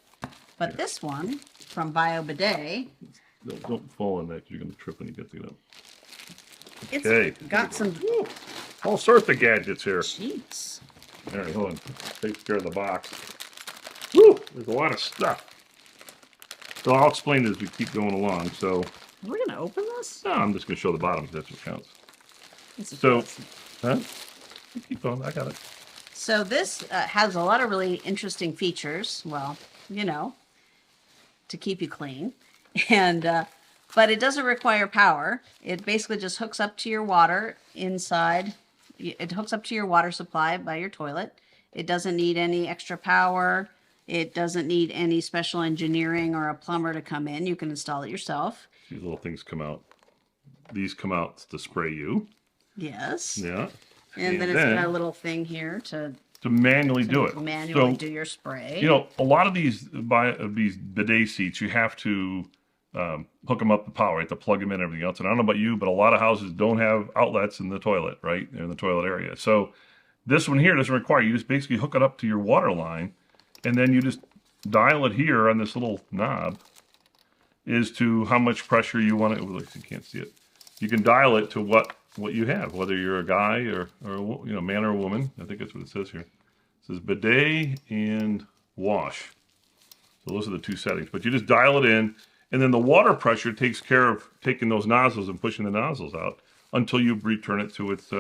But this one from Bidet. Don't fall in that. You're going to trip when you get to it up. It's got some... all sorts of gadgets here. Jeez. All right, hold on. Take care of the box. Woo! There's a lot of stuff. So I'll explain as we keep going along. So we're going to open this? No, I'm just going to show the bottom because that's what counts. Keep going. I got it. So this has a lot of really interesting features. Well, to keep you clean. And but it doesn't require power. It basically just hooks up to your water inside. It hooks up to your water supply by your toilet. It doesn't need any extra power. It doesn't need any special engineering or a plumber to come in. You can install it yourself. These little things come out. These come out to spray you. Yes. Yeah. And then it's got a little thing here to manually do it. Manually do your spray. A lot of these bidet seats, you have to hook them up to power. You have to plug them in and everything else. And I don't know about you, but a lot of houses don't have outlets in the toilet, right? In the toilet area. So this one here doesn't require, you just basically hook it up to your water line, and then you just dial it here on this little knob as to how much pressure you want it. Oh, look, you can't see it. You can dial it to what you have, whether you're a guy or man or a woman. I think that's what it says here. It says bidet and wash. So those are the two settings. But you just dial it in, and then the water pressure takes care of taking those nozzles and pushing the nozzles out until you return it to its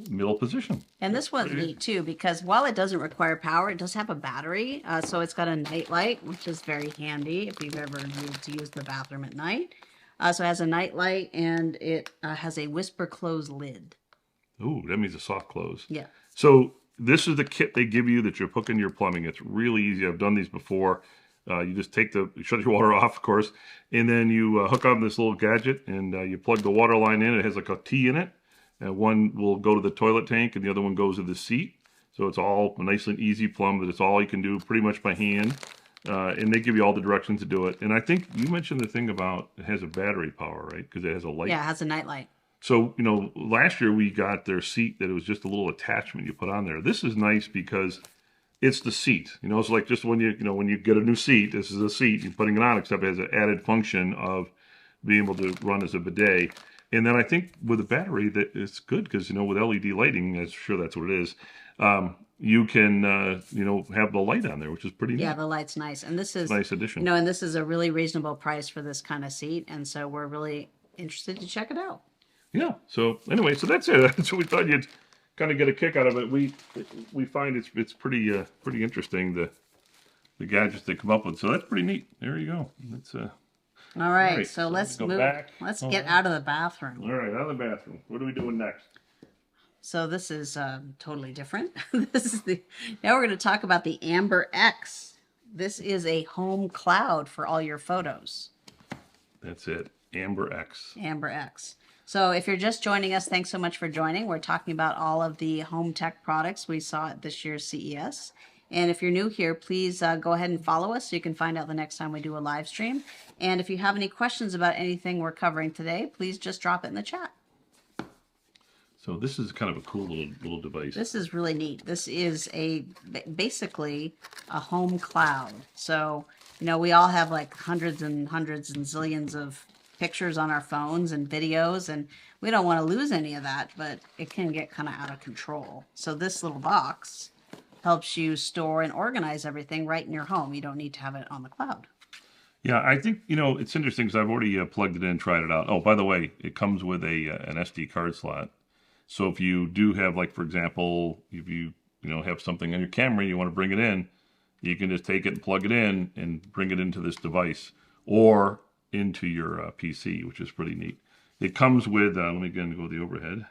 middle position. And this one's neat too, because while it doesn't require power, it does have a battery. So it's got a night light, which is very handy if you've ever needed to use the bathroom at night. So it has a night light, and it has a whisper close lid. Ooh, that means a soft close. Yeah. So this is the kit they give you that you're hooking your plumbing. It's really easy. I've done these before. You just shut your water off, of course, and then you hook on this little gadget, and you plug the water line in. It has like a T in it. One will go to the toilet tank, and the other one goes to the seat. So it's all nice and easy plumb, but it's all you can do pretty much by hand. And they give you all the directions to do it. And I think you mentioned the thing about it has a battery power, right? Because it has a light. Yeah, it has a night light. So, last year we got their seat that it was just a little attachment you put on there. This is nice because it's the seat. It's like just when when you get a new seat, this is a seat, you're putting it on, except it has an added function of being able to run as a bidet. And then I think with the battery that it's good because, with LED lighting, I'm sure that's what it is, you can, have the light on there, which is pretty neat. Yeah, the light's nice. And this is a nice addition. And this is a really reasonable price for this kind of seat. And so we're really interested to check it out. Yeah. So anyway, so that's it. That's what we thought you'd kind of get a kick out of it. We find it's pretty interesting, the gadgets they come up with. So that's pretty neat. There you go. That's all right, so let's move. Back. Let's get out of the bathroom. All right, out of the bathroom. What are we doing next? So this is totally different. Now we're going to talk about the Amber X. This is a home cloud for all your photos. That's it, Amber X. Amber X. So if you're just joining us, thanks so much for joining. We're talking about all of the home tech products we saw at this year's CES. And if you're new here, please go ahead and follow us so you can find out the next time we do a live stream. And if you have any questions about anything we're covering today, please just drop it in the chat. So this is kind of a cool little device. This is really neat. This is basically a home cloud. So, we all have like hundreds and hundreds and zillions of pictures on our phones and videos, and we don't want to lose any of that, but it can get kind of out of control. So this little box helps you store and organize everything right in your home. You don't need to have it on the cloud. Yeah, I think, it's interesting because I've already plugged it in, tried it out. Oh, by the way, it comes with an SD card slot. So if you do have, like, for example, if you have something on your camera and you want to bring it in, you can just take it and plug it in and bring it into this device or into your PC, which is pretty neat. It comes with, let me again go to the overhead.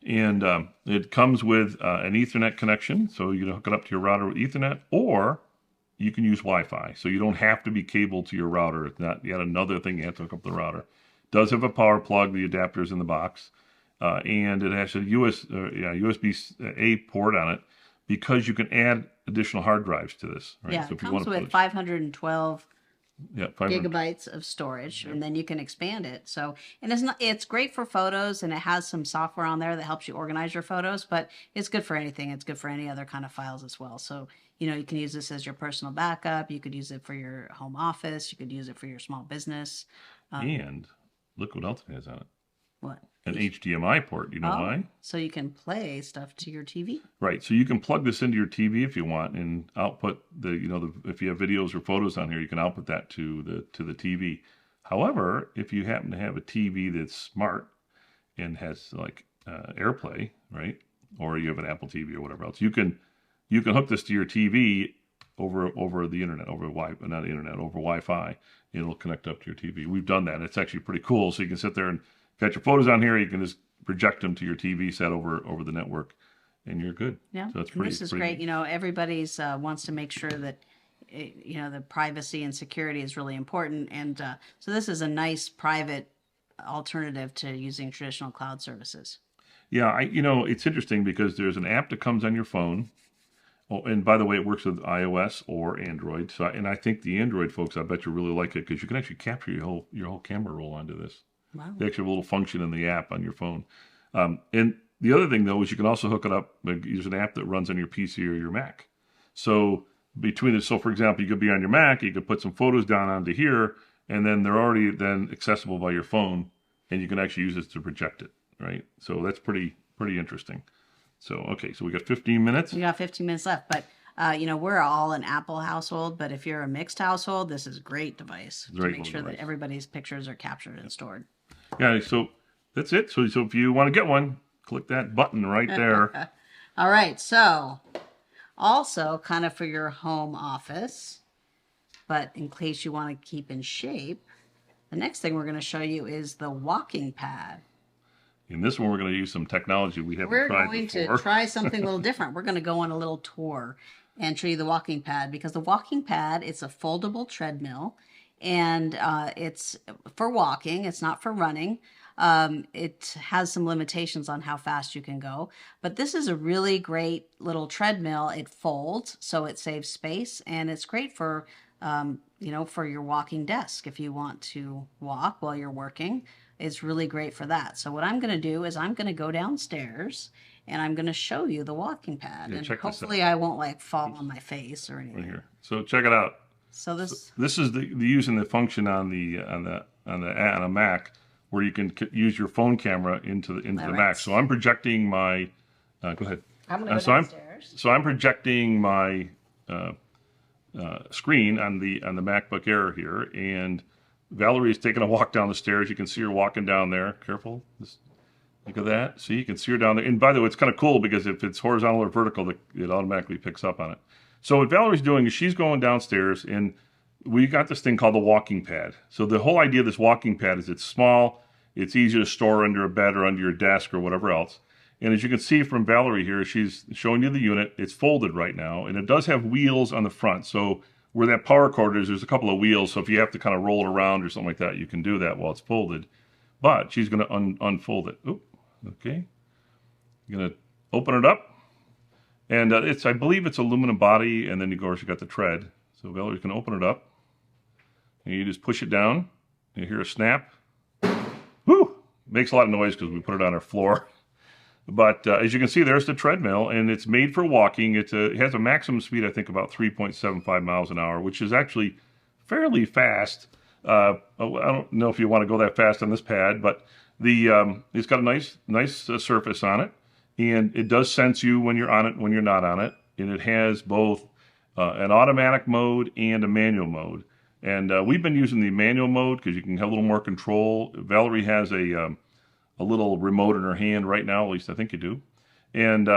And it comes with an Ethernet connection, so you can hook it up to your router with Ethernet, or you can use Wi-Fi. So you don't have to be cabled to your router. It's not yet another thing you have to hook up the router. It does have a power plug, the adapter's in the box, and it has a USB-A port on it because you can add additional hard drives to this. Right? Yeah, so it comes with 512 500 gigabytes of storage, and then you can expand it. So, and it's great for photos, and it has some software on there that helps you organize your photos, but it's good for anything. It's good for any other kind of files as well. So, you can use this as your personal backup. You could use it for your home office. You could use it for your small business. And look what else it has on it. What? An HDMI port. You know why? So you can play stuff to your TV. Right. So you can plug this into your TV if you want, and output if you have videos or photos on here, you can output that to the TV. However, if you happen to have a TV that's smart and has like AirPlay, right, or you have an Apple TV or whatever else, you can hook this to your TV over the internet, over Wi-Fi. It'll connect up to your TV. We've done that. It's actually pretty cool. So you can sit there and got your photos on here. You can just project them to your TV set over the network, and you're good. Yeah, so that's pretty. This is pretty great. Everybody's wants to make sure that the privacy and security is really important, and so this is a nice private alternative to using traditional cloud services. Yeah, it's interesting because there's an app that comes on your phone. Oh, and by the way, it works with iOS or Android. So, and I think the Android folks, I bet you really like it because you can actually capture your whole camera roll onto this. Wow. They actually have a little function in the app on your phone. And the other thing though is you can also hook it up. Use an app that runs on your PC or your Mac. So between this, so for example, you could be on your Mac, you could put some photos down onto here, and then they're already then accessible by your phone, and you can actually use this to project it, right? So that's pretty interesting. So, okay, so we got 15 minutes. We got 15 minutes left, but you know, we're all an Apple household, but if you're a mixed household, this is a great device to make sure that everybody's pictures are captured and stored. Yeah, so that's it. So if you want to get one, click that button right there. All right, so also kind of for your home office, but in case you want to keep in shape, the next thing we're going to show you is the walking pad. In this one, we're going to use some technology we haven't tried before. We're going to try something a little different. We're going to go on a little tour and show you the walking pad, because the walking pad, it's a foldable treadmill, and it's for walking. It's not for running. It has some limitations on how fast you can go, but this is a really great little treadmill. It folds, so it saves space, and it's great for, you know, for your walking desk. If you want to walk while you're working, it's really great for that. So what I'm going to do is I'm going to go downstairs and I'm going to show you the walking pad. And hopefully I won't like fall on my face or anything. Right here. So check it out. So this is the using the function on a Mac where you can use your phone camera into the Mac. So I'm projecting my go ahead. I'm going to go downstairs. So I'm projecting my screen on the MacBook Air here, and Valerie's taking a walk down the stairs. You can see her walking down there. Careful. Look at that. See, you can see her down there. And by the way, it's kind of cool because if it's horizontal or vertical, it automatically picks up on it. So what Valerie's doing is she's going downstairs, and we got this thing called the walking pad. So the whole idea of this walking pad is it's small, it's easy to store under a bed or under your desk or whatever else. And as you can see from Valerie here, she's showing you the unit. It's folded right now, and it does have wheels on the front. So where that power cord is, there's a couple of wheels. So if you have to kind of roll it around or something like that, you can do that while it's folded. But she's going to unfold it. Oop, okay. You're going to open it up. And I believe it's aluminum body, and then of course you got the tread. So Valerie's going to open it up, and you just push it down. You hear a snap. Woo! Makes a lot of noise because we put it on our floor. But as you can see, there's the treadmill, and it's made for walking. It has a maximum speed, I think, about 3.75 miles an hour, which is actually fairly fast. I don't know if you want to go that fast on this pad, but it's got a nice surface on it, and it does sense you when you're on it, when you're not on it, and it has both an automatic mode and a manual mode. And we've been using the manual mode because you can have a little more control. Valerie has a little remote in her hand right now, at least I think you do. And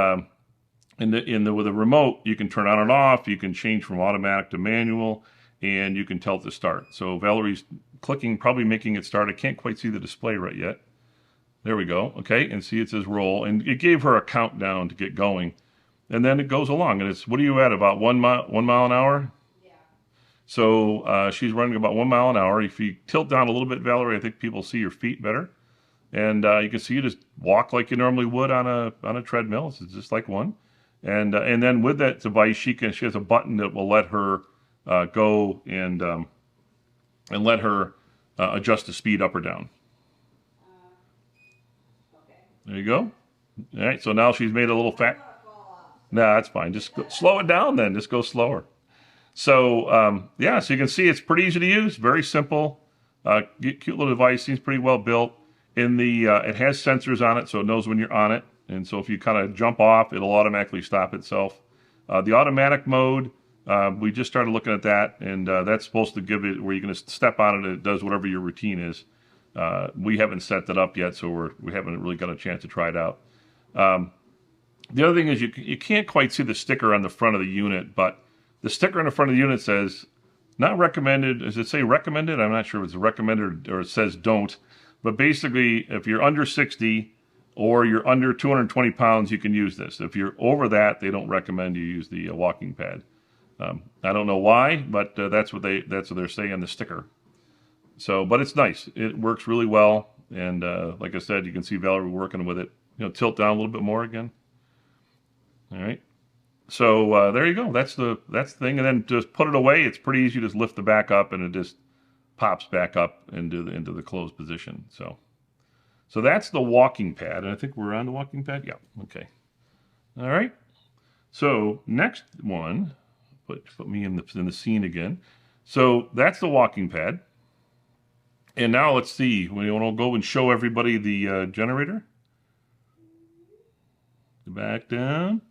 with a remote, you can turn on and off, you can change from automatic to manual, and you can tell it to start. So Valerie's clicking, probably making it start. I can't quite see the display right yet. There we go. Okay, and see it says roll. And it gave her a countdown to get going. And then it goes along. And it's, what are you at, about 1 mile an hour? Yeah. So she's running about 1 mile an hour. If you tilt down a little bit, Valerie, I think people see your feet better. And you can see you just walk like you normally would on a treadmill. It's just like one. And then with that device, she has a button that will let her go and let her adjust the speed up or down. Okay. There you go. All right. So now she's made a little fat. Nah, that's fine. Just slow it down then. Just go slower. So yeah. So you can see it's pretty easy to use. Very simple. Cute little device. Seems pretty well built. It has sensors on it, so it knows when you're on it. And so if you kind of jump off, it'll automatically stop itself. The automatic mode, we just started looking at that, and that's supposed to give it where you're going to step on it and it does whatever your routine is. We haven't set that up yet, so we haven't really got a chance to try it out. The other thing is you can't quite see the sticker on the front of the unit, but the sticker on the front of the unit says, not recommended. Does it say recommended? I'm not sure if it's recommended or it says don't. But basically, if you're under 60 or you're under 220 pounds, you can use this. If you're over that, they don't recommend you use the walking pad. I don't know why, but that's what they're saying on the sticker. So, but it's nice. It works really well, and like I said, you can see Valerie working with it. You know, tilt down a little bit more again. All right. So there you go. That's the thing. And then just put it away. It's pretty easy. Just lift the back up, and it just pops back up into the closed position. So that's the walking pad. And I think we're on the walking pad. Yeah. Okay. All right. So next one, put me in the scene again. So that's the walking pad. And now let's see. We want to go and show everybody the generator. Back down.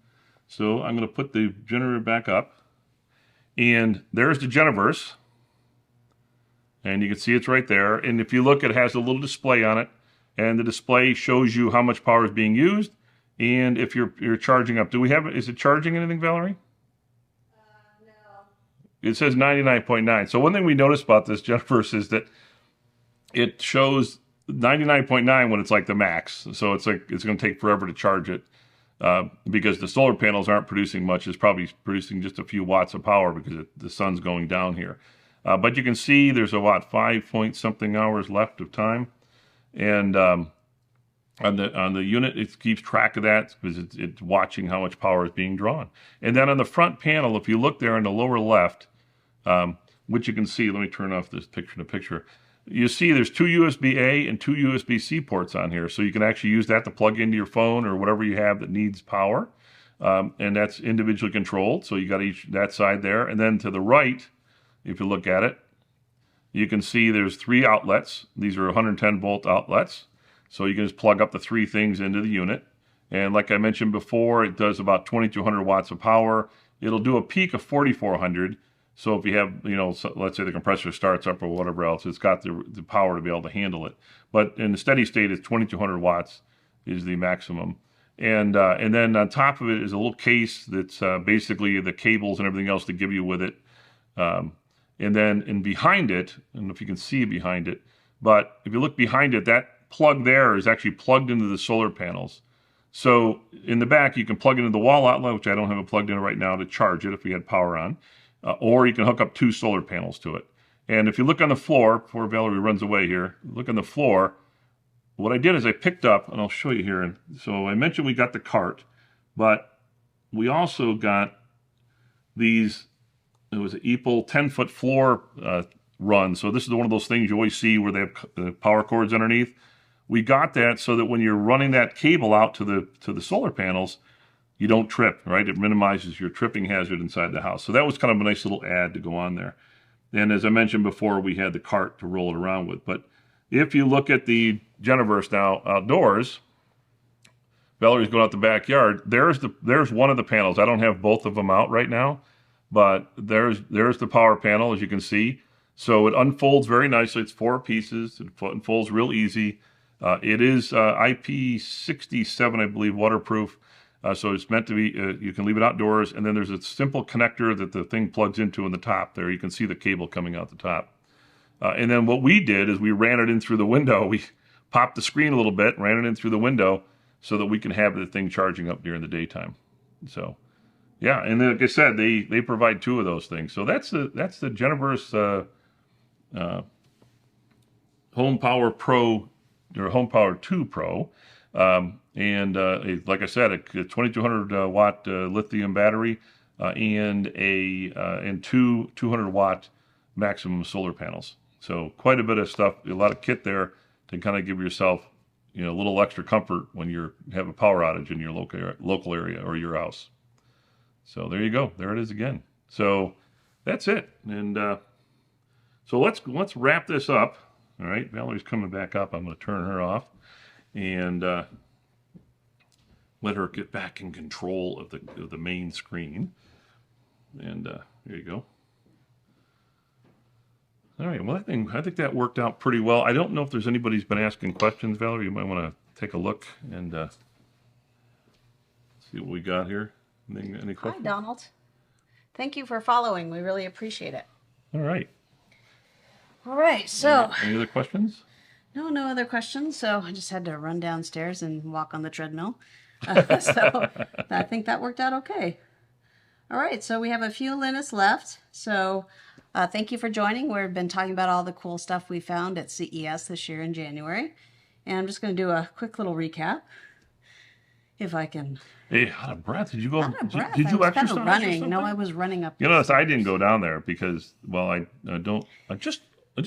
So I'm going to put the generator back up. And there's the Geneverse. And you can see it's right there. And if you look, it has a little display on it. And the display shows you how much power is being used. And if you're charging up. Is it charging anything, Valerie? No. It says 99.9. So one thing we noticed about this Geneverse is that it shows 99.9 when it's like the max. So it's like it's going to take forever to charge it because the solar panels aren't producing much. It's probably producing just a few watts of power because the sun's going down here. But you can see there's about 5-point-something hours left of time. And on the unit, it keeps track of that because it's watching how much power is being drawn. And then on the front panel, if you look there in the lower left, which you can see, let me turn off this picture-to-picture. You see there's 2 USB-A and 2 USB-C ports on here. So you can actually use that to plug into your phone or whatever you have that needs power. And that's individually controlled. So you got that side there. And then to the right, if you look at it, you can see there's 3 outlets. These are 110-volt outlets. So you can just plug up the 3 things into the unit. And like I mentioned before, it does about 2,200 watts of power. It'll do a peak of 4,400. So if you have, let's say the compressor starts up or whatever else, it's got the power to be able to handle it. But in the steady state, it's 2,200 watts is the maximum. And then on top of it is a little case that's basically the cables and everything else to give you with it. And then behind it, I don't know if you can see behind it, but if you look behind it, that plug there is actually plugged into the solar panels. So in the back, you can plug into the wall outlet, which I don't have it plugged in right now to charge it if we had power on. Or you can hook up 2 solar panels to it. And if you look on the floor, before Valerie runs away here, look on the floor, what I did is I picked up, and I'll show you here. So I mentioned we got the cart, but we also got these, it was an EPL 10-foot floor run. So this is one of those things you always see where they have the power cords underneath. We got that so that when you're running that cable out to the solar panels, you don't trip, right? It minimizes your tripping hazard inside the house. So that was kind of a nice little add to go on there. And as I mentioned before, we had the cart to roll it around with. But if you look at the Geneverse now outdoors, Valerie's going out the backyard. There's one of the panels. I don't have both of them out right now, but there's the power panel, as you can see. So it unfolds very nicely. It's 4 pieces. It unfolds real easy. It is IP67, I believe, waterproof. So it's meant to be, you can leave it outdoors, and then there's a simple connector that the thing plugs into in the top there. You can see the cable coming out the top. And then what we did is we ran it in through the window. We popped the screen a little bit, ran it in through the window so that we can have the thing charging up during the daytime. So, yeah, and like I said, they provide 2 of those things. So that's the Geneverse HomePower Pro, or HomePower 2 Pro. Like I said, a 2,200 watt lithium battery and 2 200 watt maximum solar panels. So quite a bit of stuff, a lot of kit there to kind of give yourself, a little extra comfort when you have a power outage in your local area or your house. So there you go. There it is again. So that's it. And so let's wrap this up. All right, Valerie's coming back up. I'm going to turn her off and let her get back in control of the main screen. And there you go. All right, well, I think that worked out pretty well. I don't know if there's anybody who's been asking questions, Valerie. You might want to take a look and see what we got here. Any questions? Hi, Donald. Thank you for following. We really appreciate it. All right. All right, so... Any other questions? No other questions. So I just had to run downstairs and walk on the treadmill. So I think that worked out okay. All right, so we have a few minutes left. So thank you for joining. We've been talking about all the cool stuff we found at CES this year in January. And I'm just going to do a quick little recap. If I can. Hey, out of breath. Did you go? Out of breath. Did I you was exercise kind of or running. something? No, I was running up. You notice I didn't go down there because, well, I don't. I'm just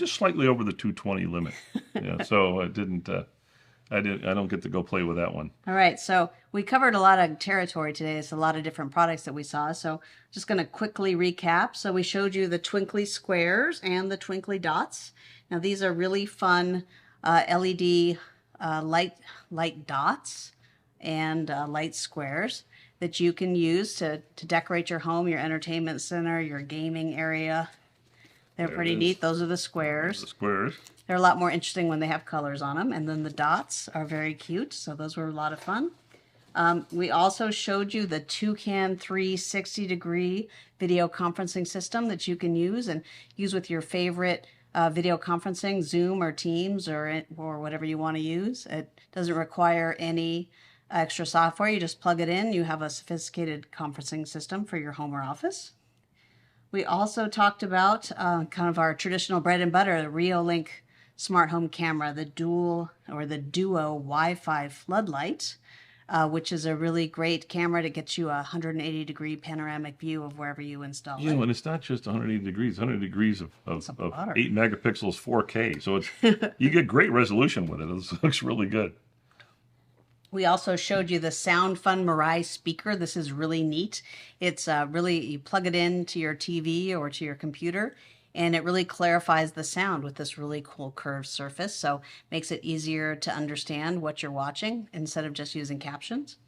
slightly over the 220 limit. Yeah, so I didn't. I don't get to go play with that one. All right, so we covered a lot of territory today. It's a lot of different products that we saw. So just going to quickly recap. So we showed you the Twinkly Squares and the Twinkly Dots. Now these are really fun LED light dots and light squares that you can use to decorate your home, your entertainment center, your gaming area. They're pretty neat. Those are the squares. The squares. They're a lot more interesting when they have colors on them. And then the dots are very cute. So those were a lot of fun. We also showed you the TOUCAN 360-degree video conferencing system that you can use with your favorite video conferencing, Zoom or Teams or whatever you want to use. It doesn't require any extra software. You just plug it in. You have a sophisticated conferencing system for your home or office. We also talked about kind of our traditional bread and butter, the REOLINK smart home camera, the duo Wi-Fi Floodlight, which is a really great camera to get you a 180-degree panoramic view of wherever you install it. Yeah, and it's not just 180 degrees, 100 degrees of 8 megapixels 4K. So it's you get great resolution with it. It looks really good. We also showed you the SoundFun Mirai speaker. This is really neat. It's you plug it into your TV or to your computer, and it really clarifies the sound with this really cool curved surface. So makes it easier to understand what you're watching instead of just using captions.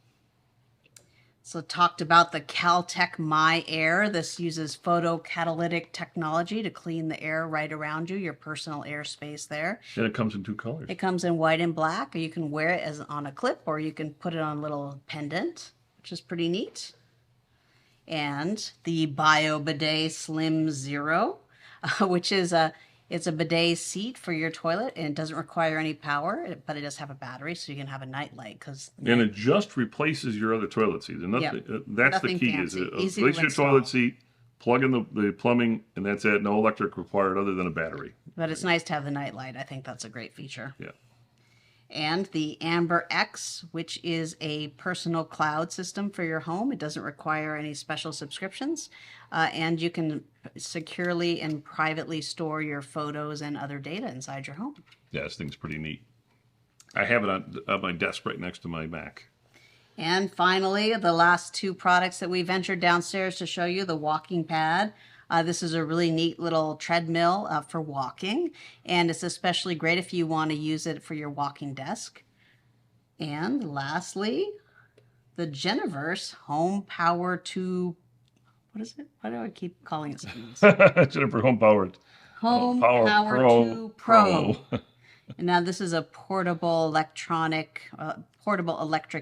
So talked about the Kaltech MY AIR. This uses photocatalytic technology to clean the air right around you, your personal airspace there. And it comes in 2 colors. It comes in white and black, or you can wear it as on a clip, or you can put it on a little pendant, which is pretty neat. And the Bidet Slim Zero, which is it's a bidet seat for your toilet, and it doesn't require any power, but it does have a battery, so you can have a night light. And it just replaces your other toilet seat. And that's the key. Is it replace your toilet seat, plug in the plumbing, and that's it. No electric required other than a battery. But it's nice to have the night light. I think that's a great feature. Yeah. And the Amber X, which is a personal cloud system for your home. It doesn't require any special subscriptions, and you can securely and privately store your photos and other data inside your home. Yeah, this thing's pretty neat. I have it on my desk right next to my Mac. And finally, the last 2 products that we ventured downstairs to show you, the WALKINGPAD. This is a really neat little treadmill for walking, and it's especially great if you want to use it for your walking desk. And lastly, the Geneverse HomePower 2. What is it? Why do I keep calling it something else? Geneverse HomePower. HomePower 2 Pro. And now this is a portable electric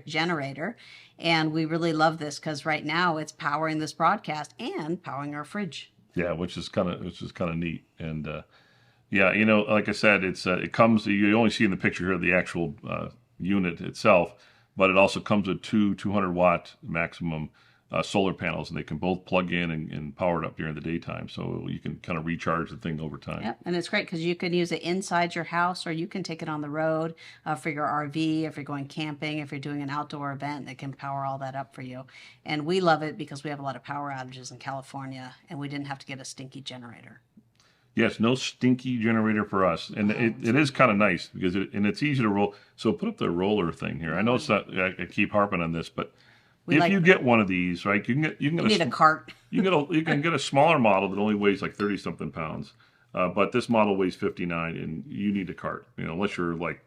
generator, and we really love this because right now it's powering this broadcast and powering our fridge. Yeah, which is kind of neat. And yeah, you know, like I said, it comes. You only see in the picture here the actual unit itself, but it also comes with 2 200-watt maximum solar panels, and they can both plug in and power it up during the daytime, so you can kind of recharge the thing over time. Yep, and it's great because you can use it inside your house, or you can take it on the road for your RV, if you're going camping, if you're doing an outdoor event, it can power all that up for you. And we love it because we have a lot of power outages in California, and we didn't have to get a stinky generator. Yes, no stinky generator for us, and it is kind of nice because it's easy to roll. So put up the roller thing here. I know it's not. I keep harping on this, but if you get one of these, right, you need a cart. You can get a smaller model that only weighs like 30-something pounds, but this model weighs 59, and you need a cart, unless you're like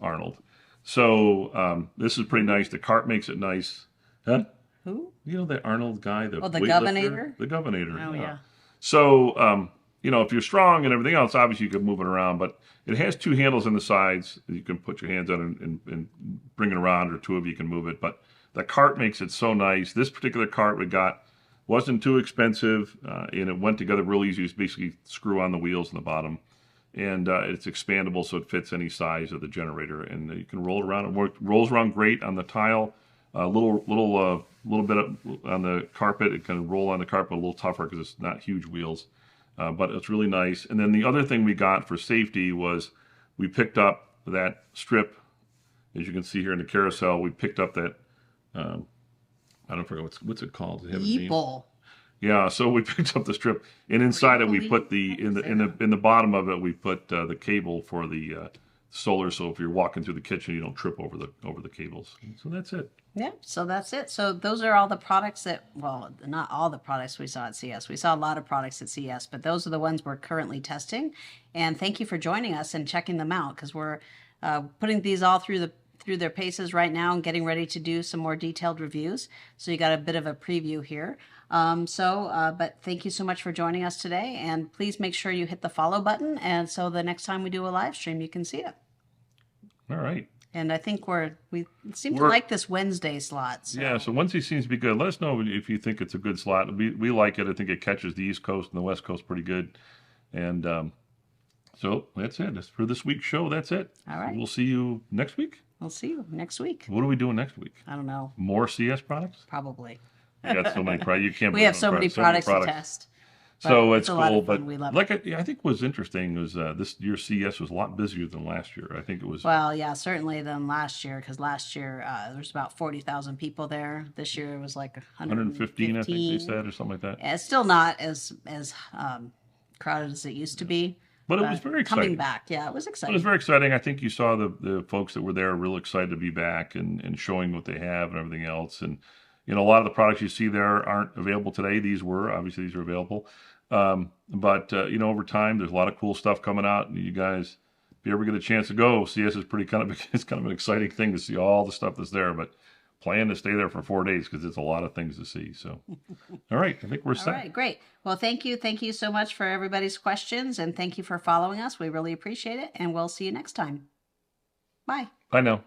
Arnold. So this is pretty nice. The cart makes it nice, huh? Who? The Arnold guy, the Governator. The Governator. Oh yeah. So if you're strong and everything else, obviously you can move it around, but it has 2 handles on the sides that you can put your hands on and bring it around, or 2 of you can move it, but the cart makes it so nice. This particular cart we got wasn't too expensive, and it went together real easy. It's basically screw on the wheels in the bottom, and it's expandable, so it fits any size of the generator, and you can roll it around. It rolls around great on the tile. A little bit on the carpet. It can roll on the carpet a little tougher because it's not huge wheels, but it's really nice. And then the other thing we got for safety was we picked up that strip, as you can see here in the carousel. We picked up that I don't forget what's it called. Does it have a name? Yeeple. Yeah, so we picked up the strip, and inside it we put in the bottom of it we put the cable for the solar. So if you're walking through the kitchen, you don't trip over the cables. So that's it. Yeah, so that's it. So those are all the products that, well, not all the products we saw at CES. We saw a lot of products at CES, but those are the ones we're currently testing. And thank you for joining us and checking them out, because we're putting these all through their paces right now and getting ready to do some more detailed reviews. So you got a bit of a preview here. But thank you so much for joining us today, and please make sure you hit the follow button, and so the next time we do a live stream, you can see it. All right. And I think we seem to like this Wednesday slot. So. Yeah, so Wednesday seems to be good. Let us know if you think it's a good slot. We like it. I think it catches the East Coast and the West Coast pretty good. And so that's it. That's for this week's show. That's it. All right. We'll see you next week. We'll see you next week. What are we doing next week? I don't know. More CS products? Probably. We got so many products. You can't. We have so many products to test. So it's cool, but we love like I think was interesting was this year CES was a lot busier than last year. I think it was. Well, yeah, certainly than last year, because last year there was about 40,000 people there. This year it was like 115, I think they said, or something like that. Yeah, it's still not as crowded as it used to be. But it was very exciting. Coming back, yeah, it was exciting. It was very exciting. I think you saw the folks that were there real excited to be back and showing what they have and everything else. And a lot of the products you see there aren't available today. These are available. But over time, there's a lot of cool stuff coming out. And you guys, if you ever get a chance to go, CS is it's kind of an exciting thing to see all the stuff that's there. But plan to stay there for 4 days because it's a lot of things to see. So, all right, I think we're set. All right, great. Well, thank you so much for everybody's questions, and thank you for following us. We really appreciate it, and we'll see you next time. Bye. Bye now.